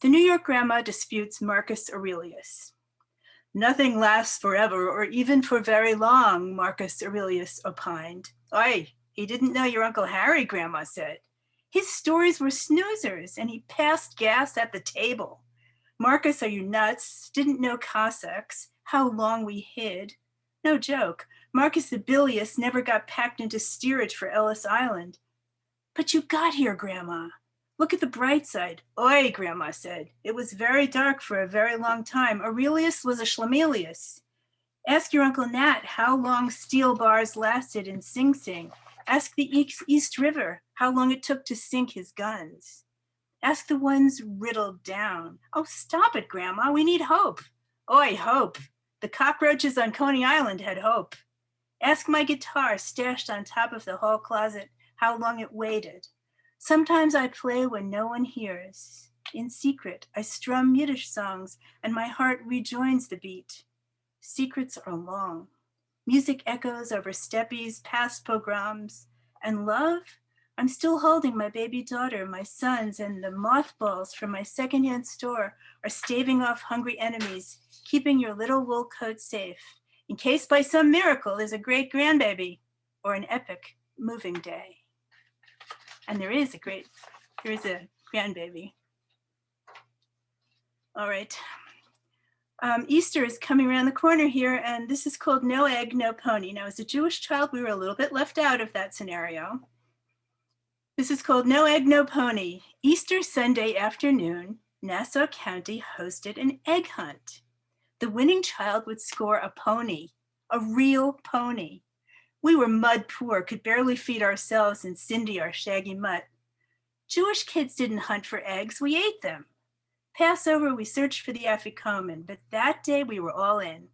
The New York grandma disputes Marcus Aurelius. Nothing lasts forever or even for very long, Marcus Aurelius opined. Oi, he didn't know your Uncle Harry, Grandma said. His stories were snoozers and he passed gas at the table. Marcus, are you nuts? Didn't know Cossacks, how long we hid. No joke, Marcus Aurelius never got packed into steerage for Ellis Island. But you got here, Grandma. Look at the bright side. Oi, Grandma said. It was very dark for a very long time. Aurelius was a Schlemelius. Ask your Uncle Nat how long steel bars lasted in Sing Sing. Ask the East River how long it took to sink his guns. Ask the ones riddled down. Oh, stop it, Grandma. We need hope. Oi, hope. The cockroaches on Coney Island had hope. Ask my guitar stashed on top of the hall closet how long it waited. Sometimes I play when no one hears. In secret, I strum Yiddish songs and my heart rejoins the beat. Secrets are long. Music echoes over steppies, past pogroms. And love? I'm still holding my baby daughter, my sons, and the mothballs from my secondhand store are staving off hungry enemies, keeping your little wool coat safe, in case by some miracle there's a great grandbaby or an epic moving day. And there is a grandbaby. All right. Easter is coming around the corner here, and this is called No Egg, No Pony. Now, as a Jewish child, we were a little bit left out of that scenario. This is called No Egg, No Pony. Easter Sunday afternoon, Nassau County hosted an egg hunt. The winning child would score a pony, a real pony. We were mud poor, could barely feed ourselves and Cindy our shaggy mutt. Jewish kids didn't hunt for eggs, we ate them. Passover, we searched for the afikomen, but that day we were all in.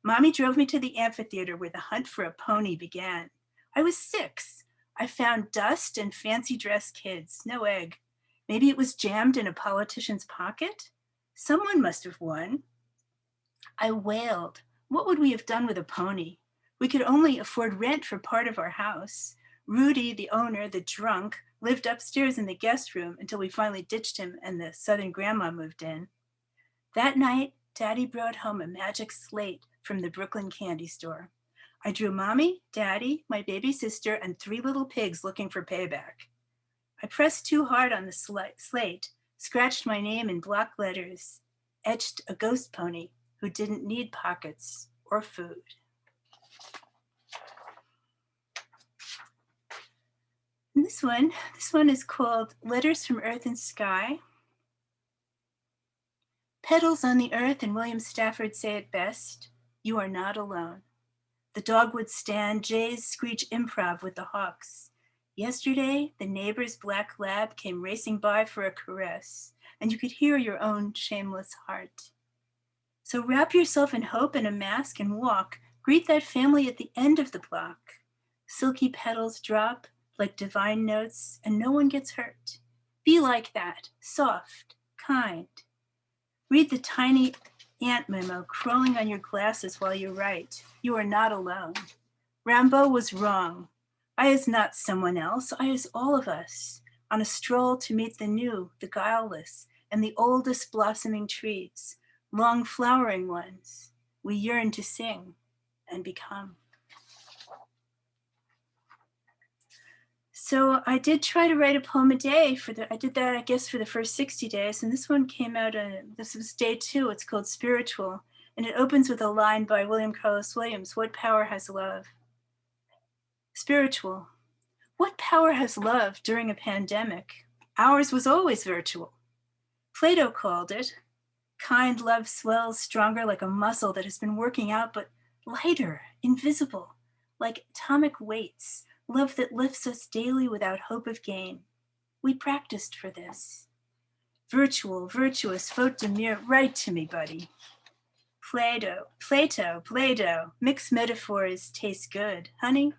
Mommy drove me to the amphitheater where the hunt for a pony began. I was 6. I found dust and fancy dress kids, no egg. Maybe it was jammed in a politician's pocket? Someone must have won. I wailed. What would we have done with a pony? We could only afford rent for part of our house. Rudy, the owner, the drunk, lived upstairs in the guest room until we finally ditched him and the Southern grandma moved in. That night, Daddy brought home a magic slate from the Brooklyn candy store. I drew Mommy, Daddy, my baby sister, and 3 little pigs looking for payback. I pressed too hard on the slate, scratched my name in block letters, etched a ghost pony who didn't need pockets or food. And this one is called Letters from Earth and Sky. Petals on the earth, and William Stafford say it best, you are not alone. The dogwood stand, jays screech improv with the hawks. Yesterday, the neighbor's black lab came racing by for a caress, and you could hear your own shameless heart. So wrap yourself in hope in a mask and walk. Greet that family at the end of the block. Silky petals drop like divine notes, and no one gets hurt. Be like that, soft, kind. Read the tiny ant memo crawling on your glasses while you write. You are not alone. Rimbaud was wrong. I is not someone else. I is all of us, on a stroll to meet the new, the guileless, and the oldest blossoming trees, long flowering ones. We yearn to sing and become. So I did try to write a poem a day I did that, I guess, for the first 60 days. And this one came out, this was day 2. It's called Spiritual. And it opens with a line by William Carlos Williams, what power has love? Spiritual. What power has love during a pandemic? Ours was always virtual. Plato called it, kind love swells stronger like a muscle that has been working out, but lighter, invisible, like atomic weights. Love that lifts us daily without hope of gain. We practiced for this. Virtual, virtuous, faute de mieux, write to me, buddy. Plato, mixed metaphors taste good. Honey,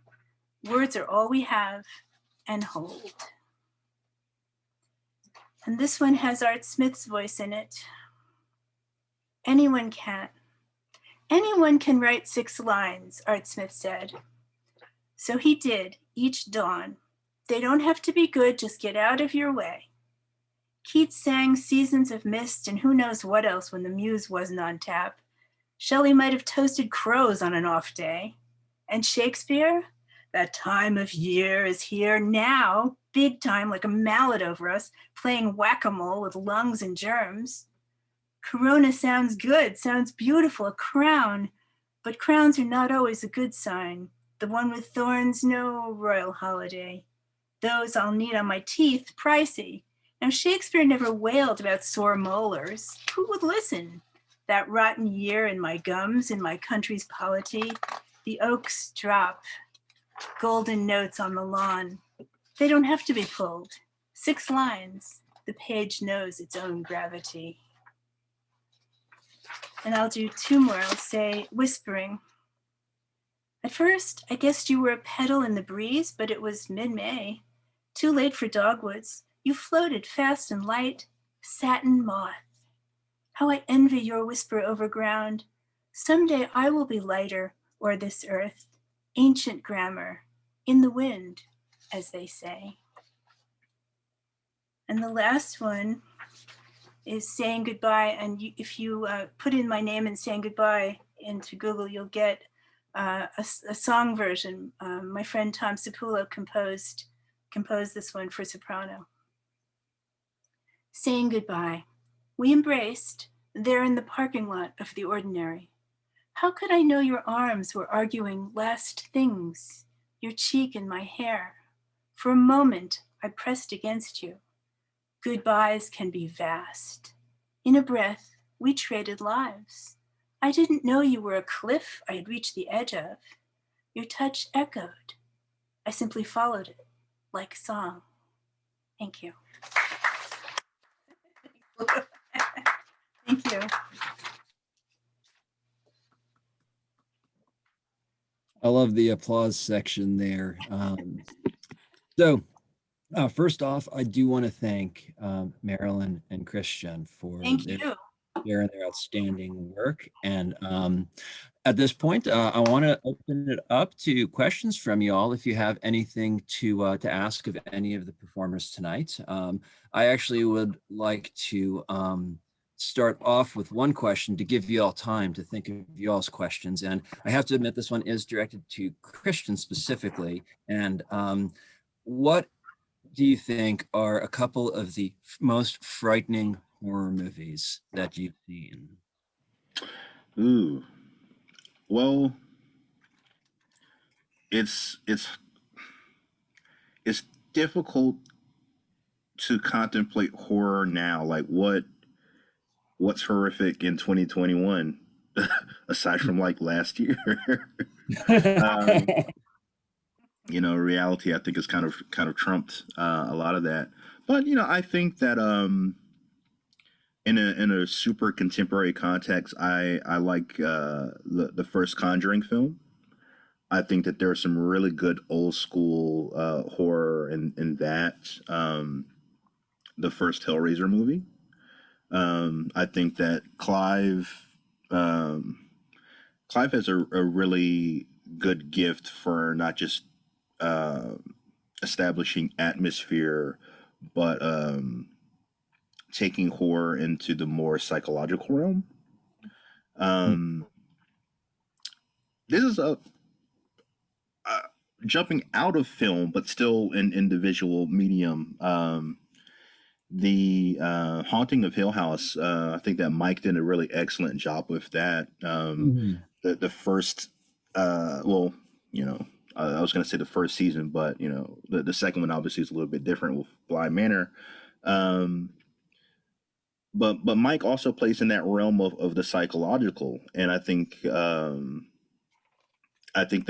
words are all we have and hold. And this one has Art Smith's voice in it. Anyone can write 6 lines, Art Smith said. So he did, each dawn. They don't have to be good, just get out of your way. Keats sang Seasons of Mist and who knows what else when the muse wasn't on tap. Shelley might have toasted crows on an off day. And Shakespeare? That time of year is here now, big time like a mallet over us, playing whack-a-mole with lungs and germs. Corona sounds good, sounds beautiful, a crown, but crowns are not always a good sign. The one with thorns, no royal holiday. Those I'll need on my teeth, pricey. Now Shakespeare never wailed about sore molars. Who would listen? That rotten year in my gums, in my country's polity. The oaks drop, golden notes on the lawn. They don't have to be pulled. 6 lines, the page knows its own gravity. And I'll do 2 more. I'll say whispering. At first, I guessed you were a petal in the breeze, but it was mid-May. Too late for dogwoods. You floated fast and light, satin moth. How I envy your whisper over ground. Someday I will be lighter o'er this earth. Ancient grammar, in the wind, as they say. And the last one is saying goodbye. And if you put in my name and saying goodbye into Google, you'll get a song version. My friend Tom Cipulo composed this one for soprano. Saying goodbye. We embraced there in the parking lot of the ordinary. How could I know your arms were arguing last things, your cheek in my hair? For a moment, I pressed against you. Goodbyes can be vast. In a breath, we traded lives. I didn't know you were a cliff I had reached the edge of. Your touch echoed. I simply followed it like song. Thank you. you.
I love the applause section there. So first off, I do want to thank Marilyn and Christian for
Thank you.
sharing their outstanding work. And at this point, I want to open it up to questions from you all if you have anything to ask of any of the performers tonight. I actually would like to start off with one question to give you all time to think of you all's questions. And I have to admit, this one is directed to Christian specifically. And what do you think are a couple of the most frightening horror movies that you've seen?
Ooh. Well, it's difficult to contemplate horror now. Like what's horrific in 2021 aside from like last year. um, reality I think is kind of trumped a lot of that. But I think that in a super contemporary context, I like the first Conjuring film. I think that there's some really good old school horror in that. The first Hellraiser movie. I think that Clive has a really good gift for not just establishing atmosphere, but taking horror into the more psychological realm. This is a jumping out of film, but still in the visual medium. The Haunting of Hill House. I think that Mike did a really excellent job with that. The first, well, I was going to say the first season, but the second one obviously is a little bit different with Bly Manor. But Mike also plays in that realm of the psychological, and I think that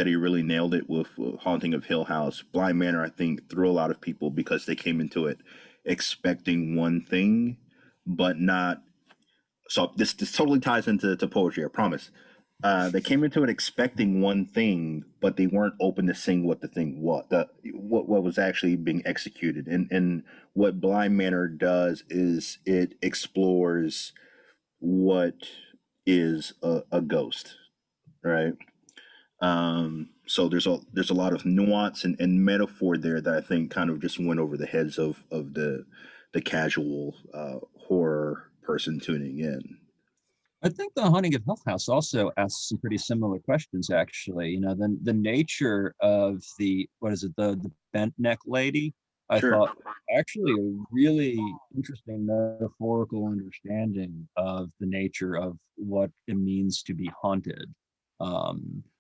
he really nailed it with Haunting of Hill House. Bly Manor, I think, threw a lot of people because they came into it expecting one thing, but not. So this totally ties into poetry, I promise. They came into it expecting one thing, but they weren't open to seeing what the thing was, what was actually being executed. And what Bly Manor does is it explores what is a ghost, right? So there's a lot of nuance and metaphor there that I think kind of just went over the heads of the casual horror person tuning in.
I think the Haunting of Hill House also asks some pretty similar questions, actually. The nature of the bent neck lady, I
Sure.
thought actually a really interesting metaphorical understanding of the nature of what it means to be haunted.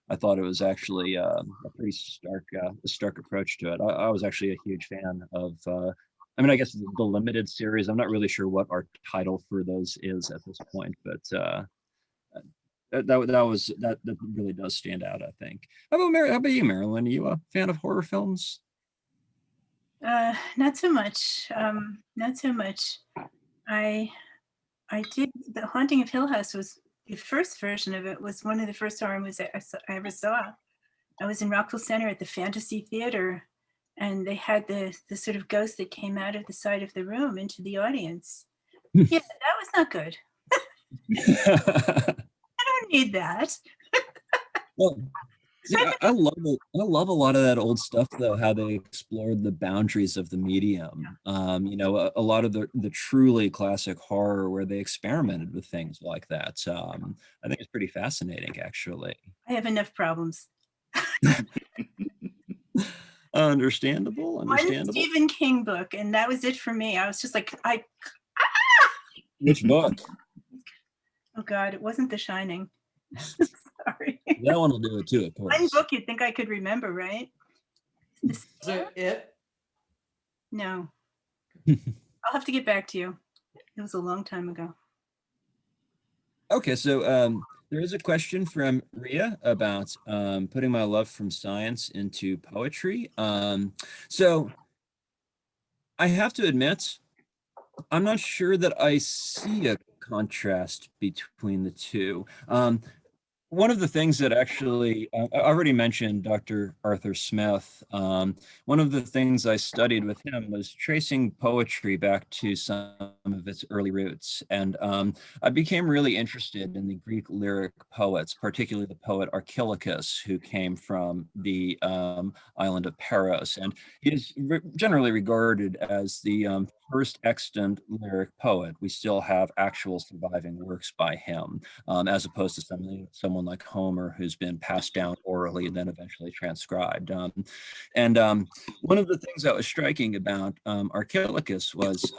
I thought it was actually a pretty stark approach to it. I was actually a huge fan of I guess the limited series. I'm not really sure what our title for those is at this point, but that really does stand out, I think. How about you, Marilyn? Are you a fan of horror films?
Not so much. Not so much. I did. The Haunting of Hill House was the first version of it. Was one of the first horror movies I ever saw. I was in Rockville Center at the Fantasy Theater, and they had the sort of ghost that came out of the side of the room into the audience. Yeah, that was not good. I don't need that.
Well, yeah, I love it. I love a lot of that old stuff, though, how they explored the boundaries of the medium. A lot of the truly classic horror where they experimented with things like that. I think it's pretty fascinating, actually.
I have enough problems.
Understandable.
One Stephen King book, and that was it for me. I was just like,
Which book?
Oh God, it wasn't The Shining. Sorry.
That one will do it too, of course.
One book you'd think I could remember, right?
Is it?
No. I'll have to get back to you. It was a long time ago.
Okay, so there is a question from Ria about putting my love from science into poetry. So I have to admit, I'm not sure that I see a contrast between the two. One of the things that actually, I already mentioned Dr. Arthur Smith. One of the things I studied with him was tracing poetry back to some of its early roots. And I became really interested in the Greek lyric poets, particularly the poet Archilochus, who came from the island of Paros. And he is generally regarded as the first extant lyric poet. We still have actual surviving works by him, as opposed to someone like Homer, who's been passed down orally and then eventually transcribed. And one of the things that was striking about Archilochus was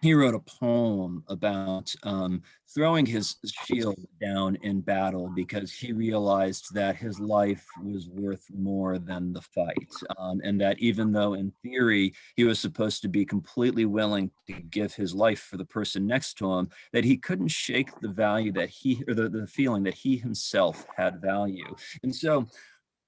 he wrote a poem about throwing his shield down in battle because he realized that his life was worth more than the fight. And that even though in theory he was supposed to be completely willing to give his life for the person next to him, that he couldn't shake the value that or the feeling that he himself had value. And so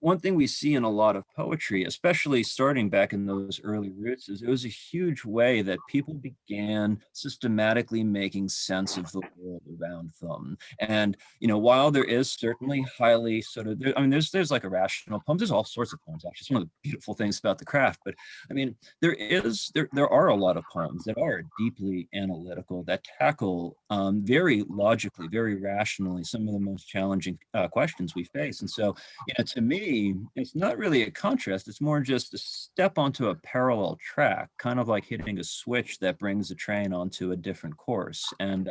one thing we see in a lot of poetry, especially starting back in those early roots, is it was a huge way that people began systematically making sense of the world around them. And while there is certainly highly sort of, there's like irrational poems. There's all sorts of poems. Actually, it's one of the beautiful things about the craft. But I mean, there are a lot of poems that are deeply analytical, that tackle very logically, very rationally some of the most challenging questions we face. And so, to me, it's not really a contrast. It's more just a step onto a parallel track, kind of like hitting a switch that brings the train onto a different course. And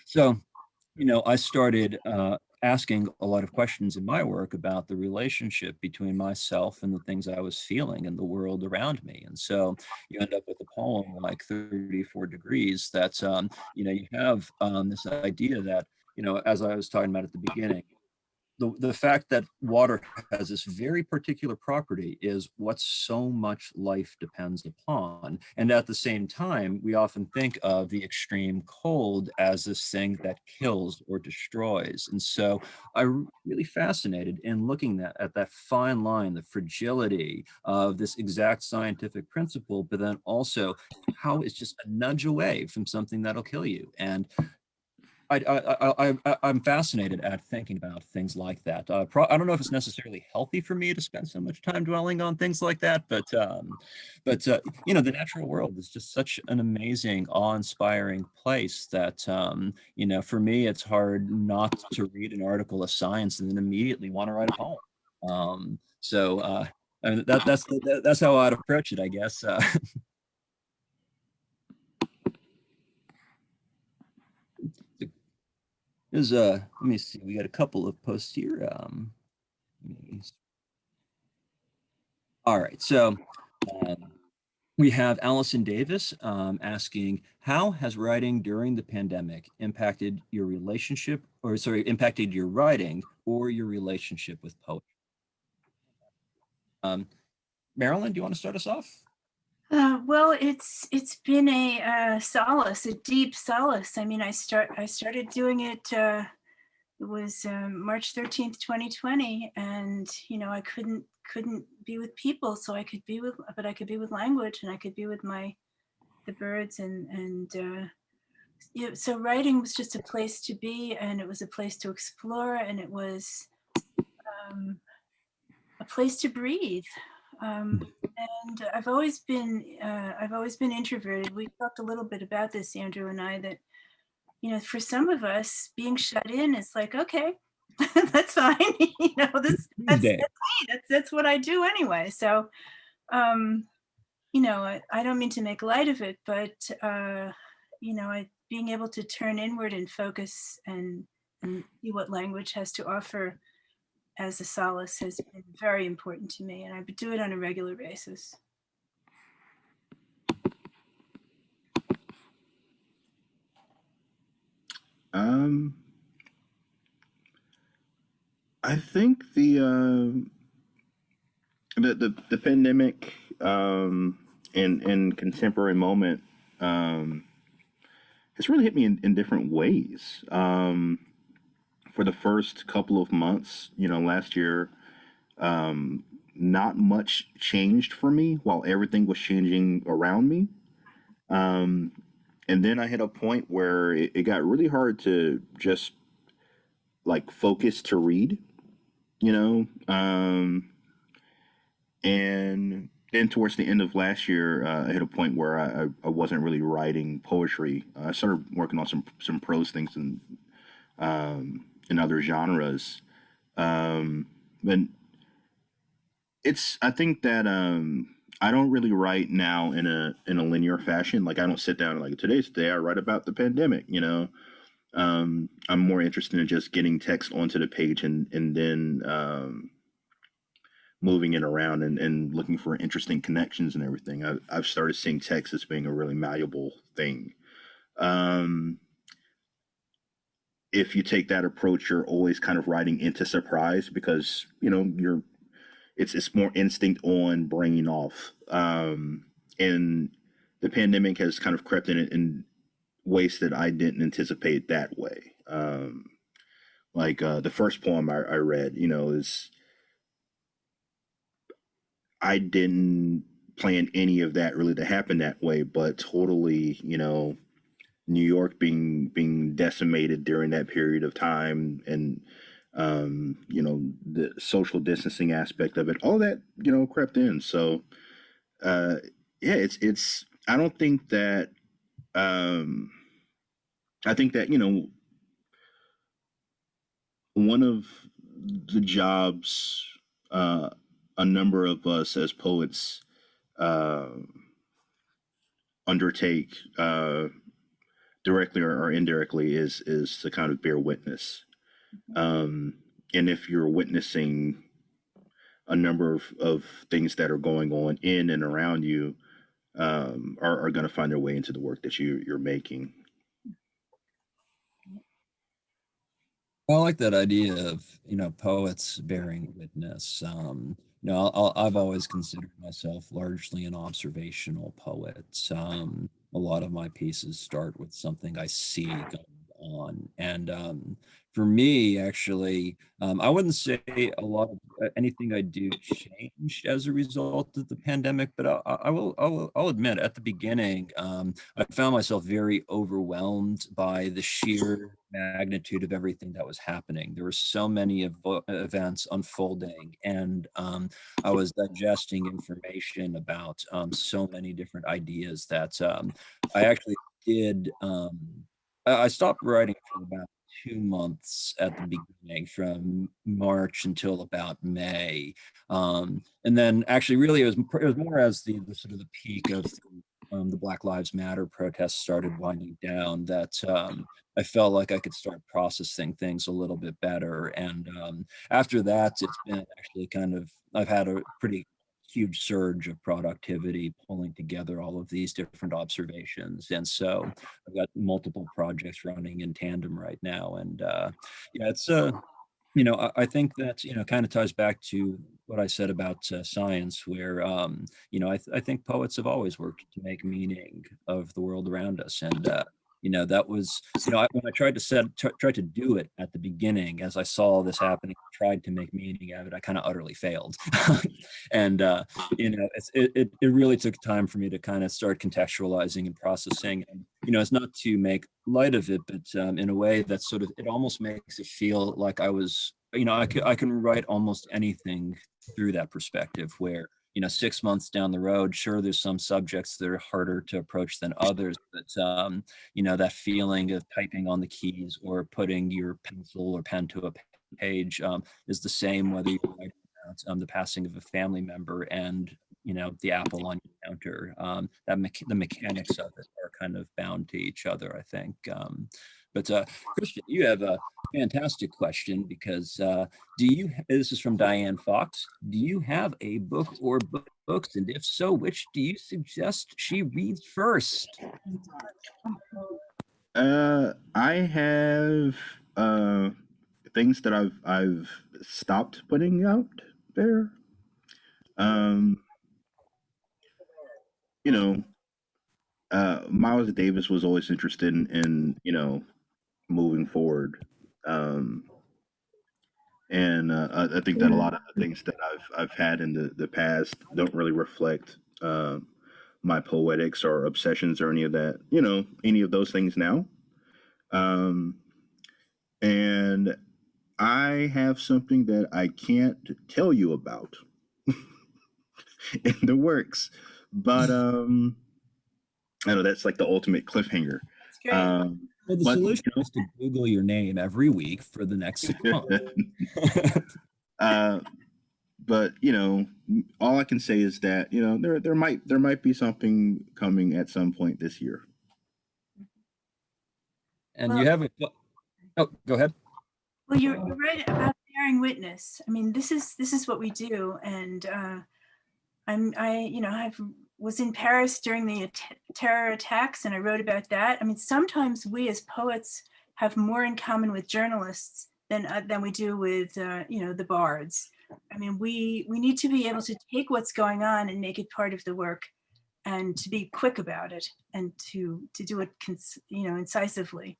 so, I started asking a lot of questions in my work about the relationship between myself and the things I was feeling in the world around me. And so you end up with a poem like 34 Degrees that's, you have this idea that, as I was talking about at the beginning, the fact that water has this very particular property is what so much life depends upon. And at the same time, we often think of the extreme cold as this thing that kills or destroys. And so I'm really fascinated in looking at that fine line, the fragility of this exact scientific principle, but then also how it's just a nudge away from something that'll kill you. And I'm fascinated at thinking about things like that. I don't know if it's necessarily healthy for me to spend so much time dwelling on things like that, but the natural world is just such an amazing, awe-inspiring place that for me, it's hard not to read an article of science and then immediately want to write a poem. I mean, that's how I'd approach it, I guess. Let me see, we got a couple of posts here. All right, so we have Allison Davis asking, how has writing during the pandemic impacted your relationship, or sorry, impacted your writing or your relationship with poetry? Marilyn, do you want to start us off?
Well, it's been a solace, a deep solace. I mean, I started doing it. It was March 13th, 2020, and I couldn't be with people, so I could be with language, and I could be with the birds, and so writing was just a place to be, and it was a place to explore, and it was a place to breathe. And I've always been introverted. We talked a little bit about this, Andrew and I, that for some of us, being shut in is like, okay, that's fine. That's me. That's what I do anyway. So, I don't mean to make light of it, but being able to turn inward and focus and see what language has to offer as a solace has been very important to me, and I do it on a regular basis.
I think the pandemic and contemporary moment has really hit me in different ways. For the first couple of months, last year, not much changed for me while everything was changing around me. and then I hit a point where it got really hard to just like focus to read, you know. And then towards the end of last year, I hit a point where I wasn't really writing poetry. I started working on some prose things and in other genres. But I think that I don't really write now in a linear fashion. Like I don't sit down and like today's the day I write about the pandemic, you know. I'm more interested in just getting text onto the page and then moving it around and looking for interesting connections and everything. I've started seeing text as being a really malleable thing. Um, if you take that approach, you're always kind of riding into surprise because you know it's more instinct on brain off. And the pandemic has kind of crept in ways that I didn't anticipate that way. Like the first poem I read, you know, is I didn't plan any of that really to happen that way, but totally, you know, New York being decimated during that period of time, and you know, the social distancing aspect of it, all that, you know, crept in. So uh, yeah, it's. I don't think that. Um, I think that you know one of the jobs a number of us as poets uh, undertake directly or indirectly is to kind of bear witness. Um, and if you're witnessing a number of things that are going on in and around you, are going to find their way into the work that you're making.
I like that idea of, you know, poets bearing witness. You know, I've always considered myself largely an observational poet. A lot of my pieces start with something I see going on. And for me, actually, I wouldn't say a lot of anything I do changed as a result of the pandemic, but I'll admit at the beginning, I found myself very overwhelmed by the sheer magnitude of everything that was happening. There were so many events unfolding, and I was digesting information about so many different ideas that I actually did. I stopped writing for about 2 months at the beginning, from March until about May, and then actually, really, it was more as the sort of the peak of the Black Lives Matter protests started winding down that I felt like I could start processing things a little bit better. And after that, it's been actually I've had a pretty huge surge of productivity pulling together all of these different observations. And so I've got multiple projects running in tandem right now. And yeah, it's you know, I think that, you know, kind of ties back to what I said about science, where, you know, I think poets have always worked to make meaning of the world around us. And, you know, that was, you know, when I tried to tried to do it at the beginning, as I saw this happening, tried to make meaning out of it, I kind of utterly failed. And, you know, it really took time for me to kind of start contextualizing and processing. And, you know, it's not to make light of it, but in a way that sort of, it almost makes it feel like I was, you know, I can write almost anything through that perspective, where, you know, 6 months down the road, sure, there's some subjects that are harder to approach than others, but you know, that feeling of typing on the keys or putting your pencil or pen to a page is the same whether you're writing about the passing of a family member and, you know, the apple on your counter. The mechanics of it are kind of bound to each other, I think. But Christian, you have a fantastic question, because this is from Diane Fox. Do you have a book or books? And if so, which do you suggest she reads first?
I have things that I've stopped putting out there. Um, you know, Miles Davis was always interested in you know moving forward. Um, and I think that a lot of the things that I've had in the past don't really reflect my poetics or obsessions or any of that, any of those things now. Um, and I have something that I can't tell you about in the works, but I know that's like the ultimate cliffhanger.
That's great.
Well, the
But
solution is to Google your name every week for the next 6 months.
But all I can say is that there might be something coming at some point this year.
And
Well-
you have a, oh, go ahead.
Well, you're right about bearing witness. I mean, this is what we do, and I was in Paris during the terror attacks, and I wrote about that. I mean, sometimes we as poets have more in common with journalists than we do with the bards. I mean, we need to be able to take what's going on and make it part of the work, and to be quick about it, and to do it incisively.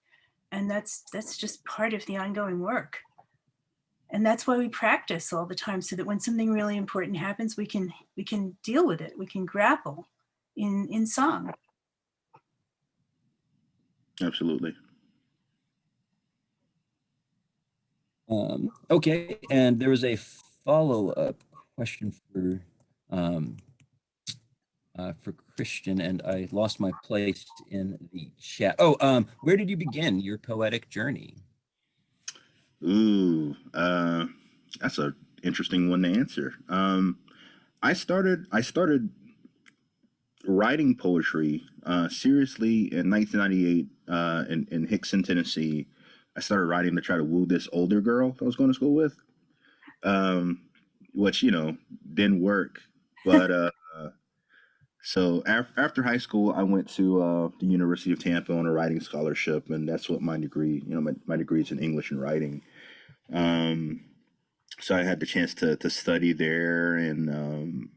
And that's just part of the ongoing work. And that's why we practice all the time, so that when something really important happens, we can deal with it. We can grapple in song.
Absolutely.
Okay, and there was a follow-up question for Christian, and I lost my place in the chat. Oh, where did you begin your poetic journey?
Ooh, that's an interesting one to answer. I started writing poetry seriously in 1998 in Hickson, Tennessee. I started writing to try to woo this older girl I was going to school with, which didn't work. But so after high school, I went to the University of Tampa on a writing scholarship, and that's what my degree, my degree is in English and writing. So I had the chance to study there, and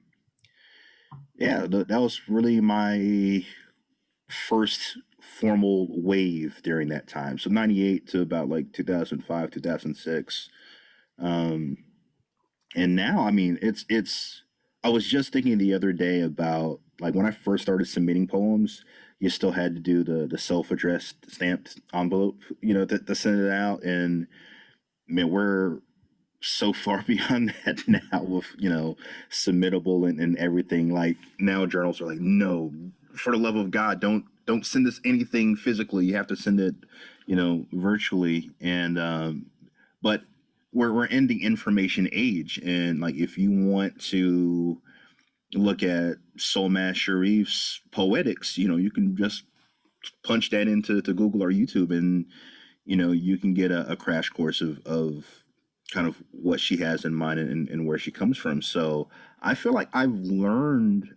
yeah, that was really my first formal wave during that time. So 98 to about like 2005, 2006. And now, I mean, I was just thinking the other day about like when I first started submitting poems, you still had to do the self-addressed stamped envelope, to send it out. And man, we're so far beyond that now with, submittable and everything. Like now journals are like, no, for the love of God, don't send us anything physically. You have to send it, virtually. And but we're in the information age, and like if you want to look at Solmaz Sharif's Poetics, you can just punch that into Google or YouTube, and you can get a crash course of kind of what she has in mind and where she comes from. So I feel like I've learned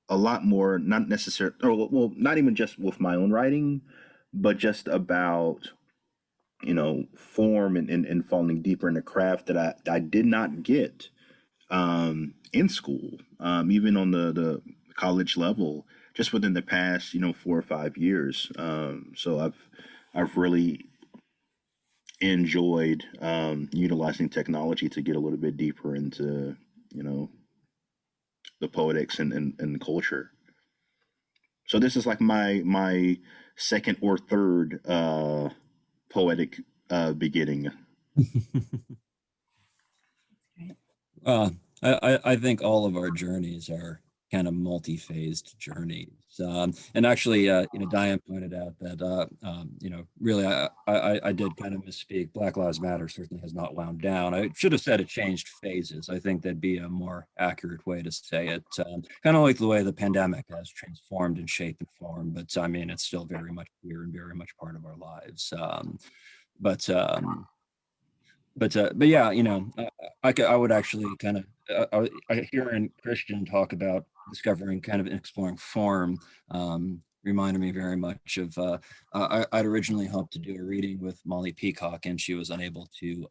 a lot more, not necessarily, or well, not even just with my own writing, but just about form and falling deeper in the craft that I did not get in school, even on the college level, just within the past 4 or 5 years. So I've really enjoyed utilizing technology to get a little bit deeper into the poetics and culture. So this is like my second or third poetic beginning.
I think all of our journeys are kind of multi-phased journeys. And actually, Diane pointed out that, really, I did kind of misspeak. Black Lives Matter certainly has not wound down. I should have said it changed phases. I think that'd be a more accurate way to say it. Kind of like the way the pandemic has transformed in shape and form, but I mean, it's still very much here and very much part of our lives. But yeah, I would actually kind of hearing Christian talk about discovering kind of exploring form reminded me very much of I'd originally hoped to do a reading with Molly Peacock, and she was unable to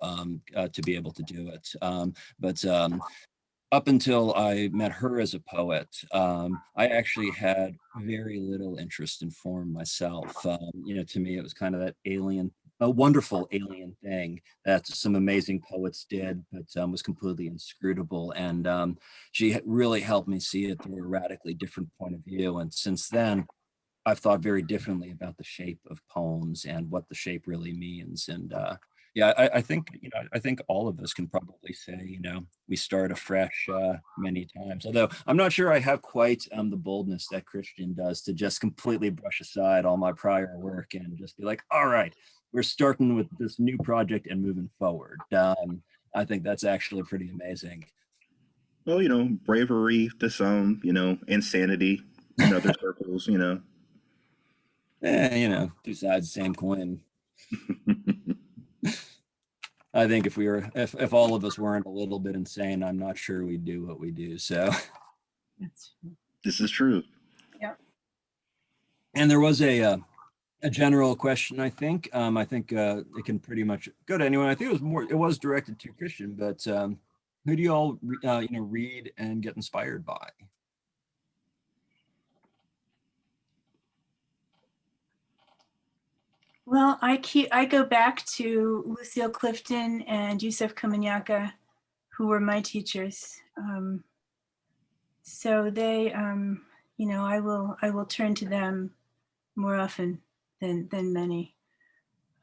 be able to do it. But up until I met her as a poet, I actually had very little interest in form myself. To me, it was kind of that alien a wonderful alien thing that some amazing poets did, but was completely inscrutable. And she really helped me see it through a radically different point of view. And since then, I've thought very differently about the shape of poems and what the shape really means. And yeah, I think, I think all of us can probably say, we start afresh many times. Although I'm not sure I have quite the boldness that Christian does to just completely brush aside all my prior work and just be like, all right, we're starting with this new project and moving forward. I think that's actually pretty amazing.
Well, bravery to some, insanity in other circles,
Two sides, same coin. I think if all of us weren't a little bit insane, I'm not sure we'd do what we do. So
this is true.
Yeah.
And there was a general question, I think. I think it can pretty much go to anyone. I think it was directed to Christian, but who do you all read and get inspired by?
Well, I go back to Lucille Clifton and Yusef Komunyakaa, who were my teachers. So they, I will turn to them more often than many.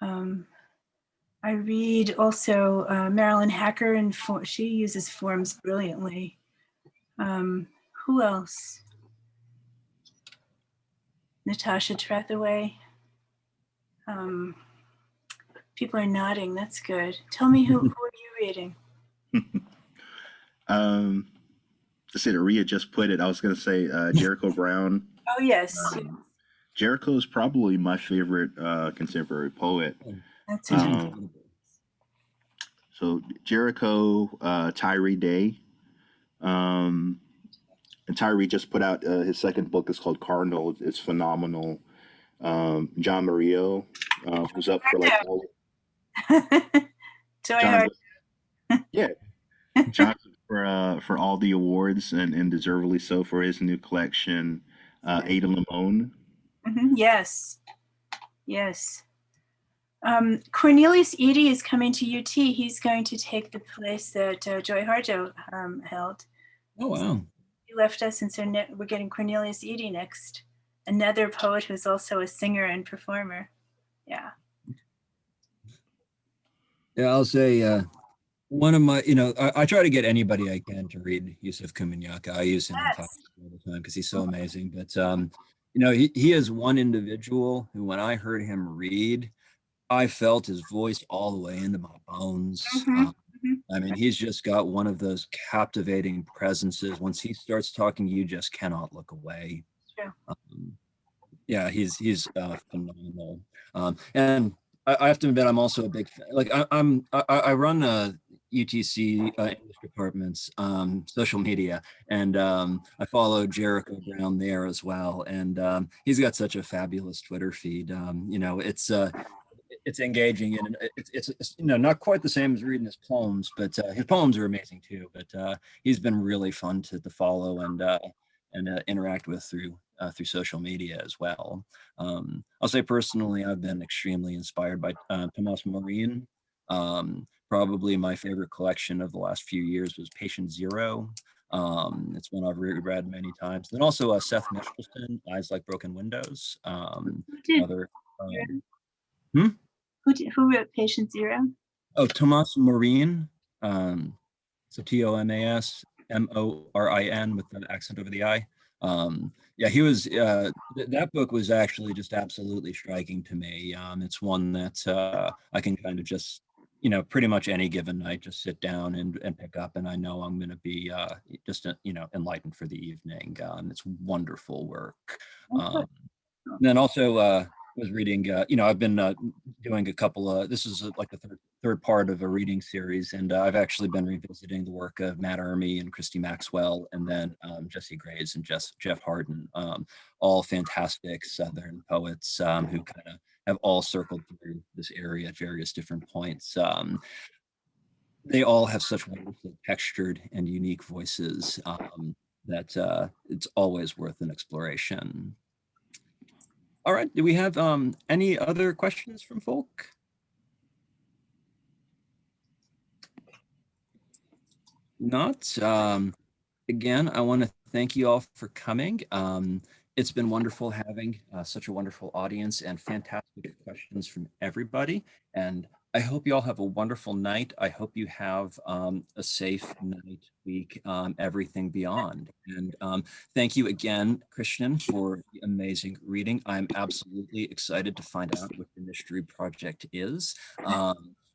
I read also Marilyn Hacker, and she uses forms brilliantly. Who else? Natasha Trethewey. People are nodding. That's good. Tell me who are you reading?
To say that Rhea just put it, I was going to say Jericho Brown.
Oh, yes.
Jericho is probably my favorite contemporary poet.
That's
so Jericho, Tyree Day. And Tyree just put out his second book. It's called Cardinal. It's phenomenal. John Murillo, who's up for like all.
Joy
yeah, John for all the awards and deservedly so for his new collection. Ada Limon.
Yes. Cornelius Eady is coming to UT. He's going to take the place that Joy Harjo held.
Oh, wow.
He left us, and so we're getting Cornelius Eady next. Another poet who's also a singer and performer. Yeah.
Yeah, I'll say one of my, I try to get anybody I can to read Yusef Komunyakaa. I use him in class all the time because he's so amazing. But, he is one individual who, when I heard him read, I felt his voice all the way into my bones. I mean, he's just got one of those captivating presences. Once he starts talking, you just cannot look away.
Sure.
Yeah, he's phenomenal. And I have to admit, I'm also a big fan. Like I run UTC English department's social media, and I follow Jericho Brown there as well. And he's got such a fabulous Twitter feed. It's engaging, and it's not quite the same as reading his poems, but his poems are amazing too. But he's been really fun to follow and interact with through social media as well. I'll say personally, I've been extremely inspired by Tomas Morin. Probably my favorite collection of the last few years was Patient Zero. It's one I've reread many times. Then also Seth Michelson, Eyes Like Broken Windows. Another.
Who wrote Patient Zero?
Oh, Tomas Morin. So Tomas Morin with the accent over the I. Yeah, he was. That book was actually just absolutely striking to me. It's one that I can kind of just, pretty much any given night, just sit down and pick up, and I know I'm going to be just enlightened for the evening. It's wonderful work. Then also was reading. I've been doing a couple. This is like the third part of a reading series, and I've actually been revisiting the work of Matt Ermey and Christy Maxwell, and then Jesse Graves and Jeff Harden, all fantastic Southern poets who kind of have all circled through this area at various different points. They all have such wonderfully textured and unique voices that it's always worth an exploration. All right, do we have any other questions from folk? Not. Again, I want to thank you all for coming. It's been wonderful having such a wonderful audience and fantastic questions from everybody. And I hope you all have a wonderful night. I hope you have a safe night, week, everything beyond. And thank you again, Christian, for the amazing reading. I'm absolutely excited to find out what the mystery project is.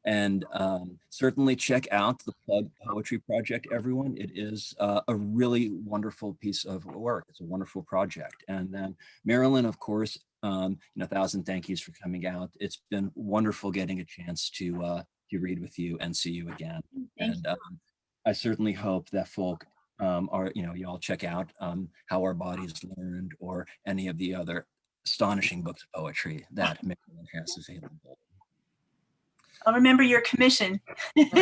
And certainly check out the Plug Poetry Project, everyone. It is a really wonderful piece of work. It's a wonderful project. And then Marilyn, of course, 1,000 thank yous for coming out. It's been wonderful getting a chance to read with you and see you again.
Thank
And I certainly hope that folk are, you all check out How Our Bodies Learned or any of the other astonishing books of poetry that Marilyn has available.
I'll remember your commission. Take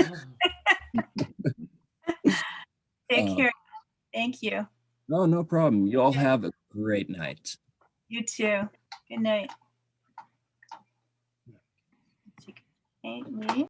care. Thank you.
No problem. You all have a great night.
You too. Good night. Take a leave.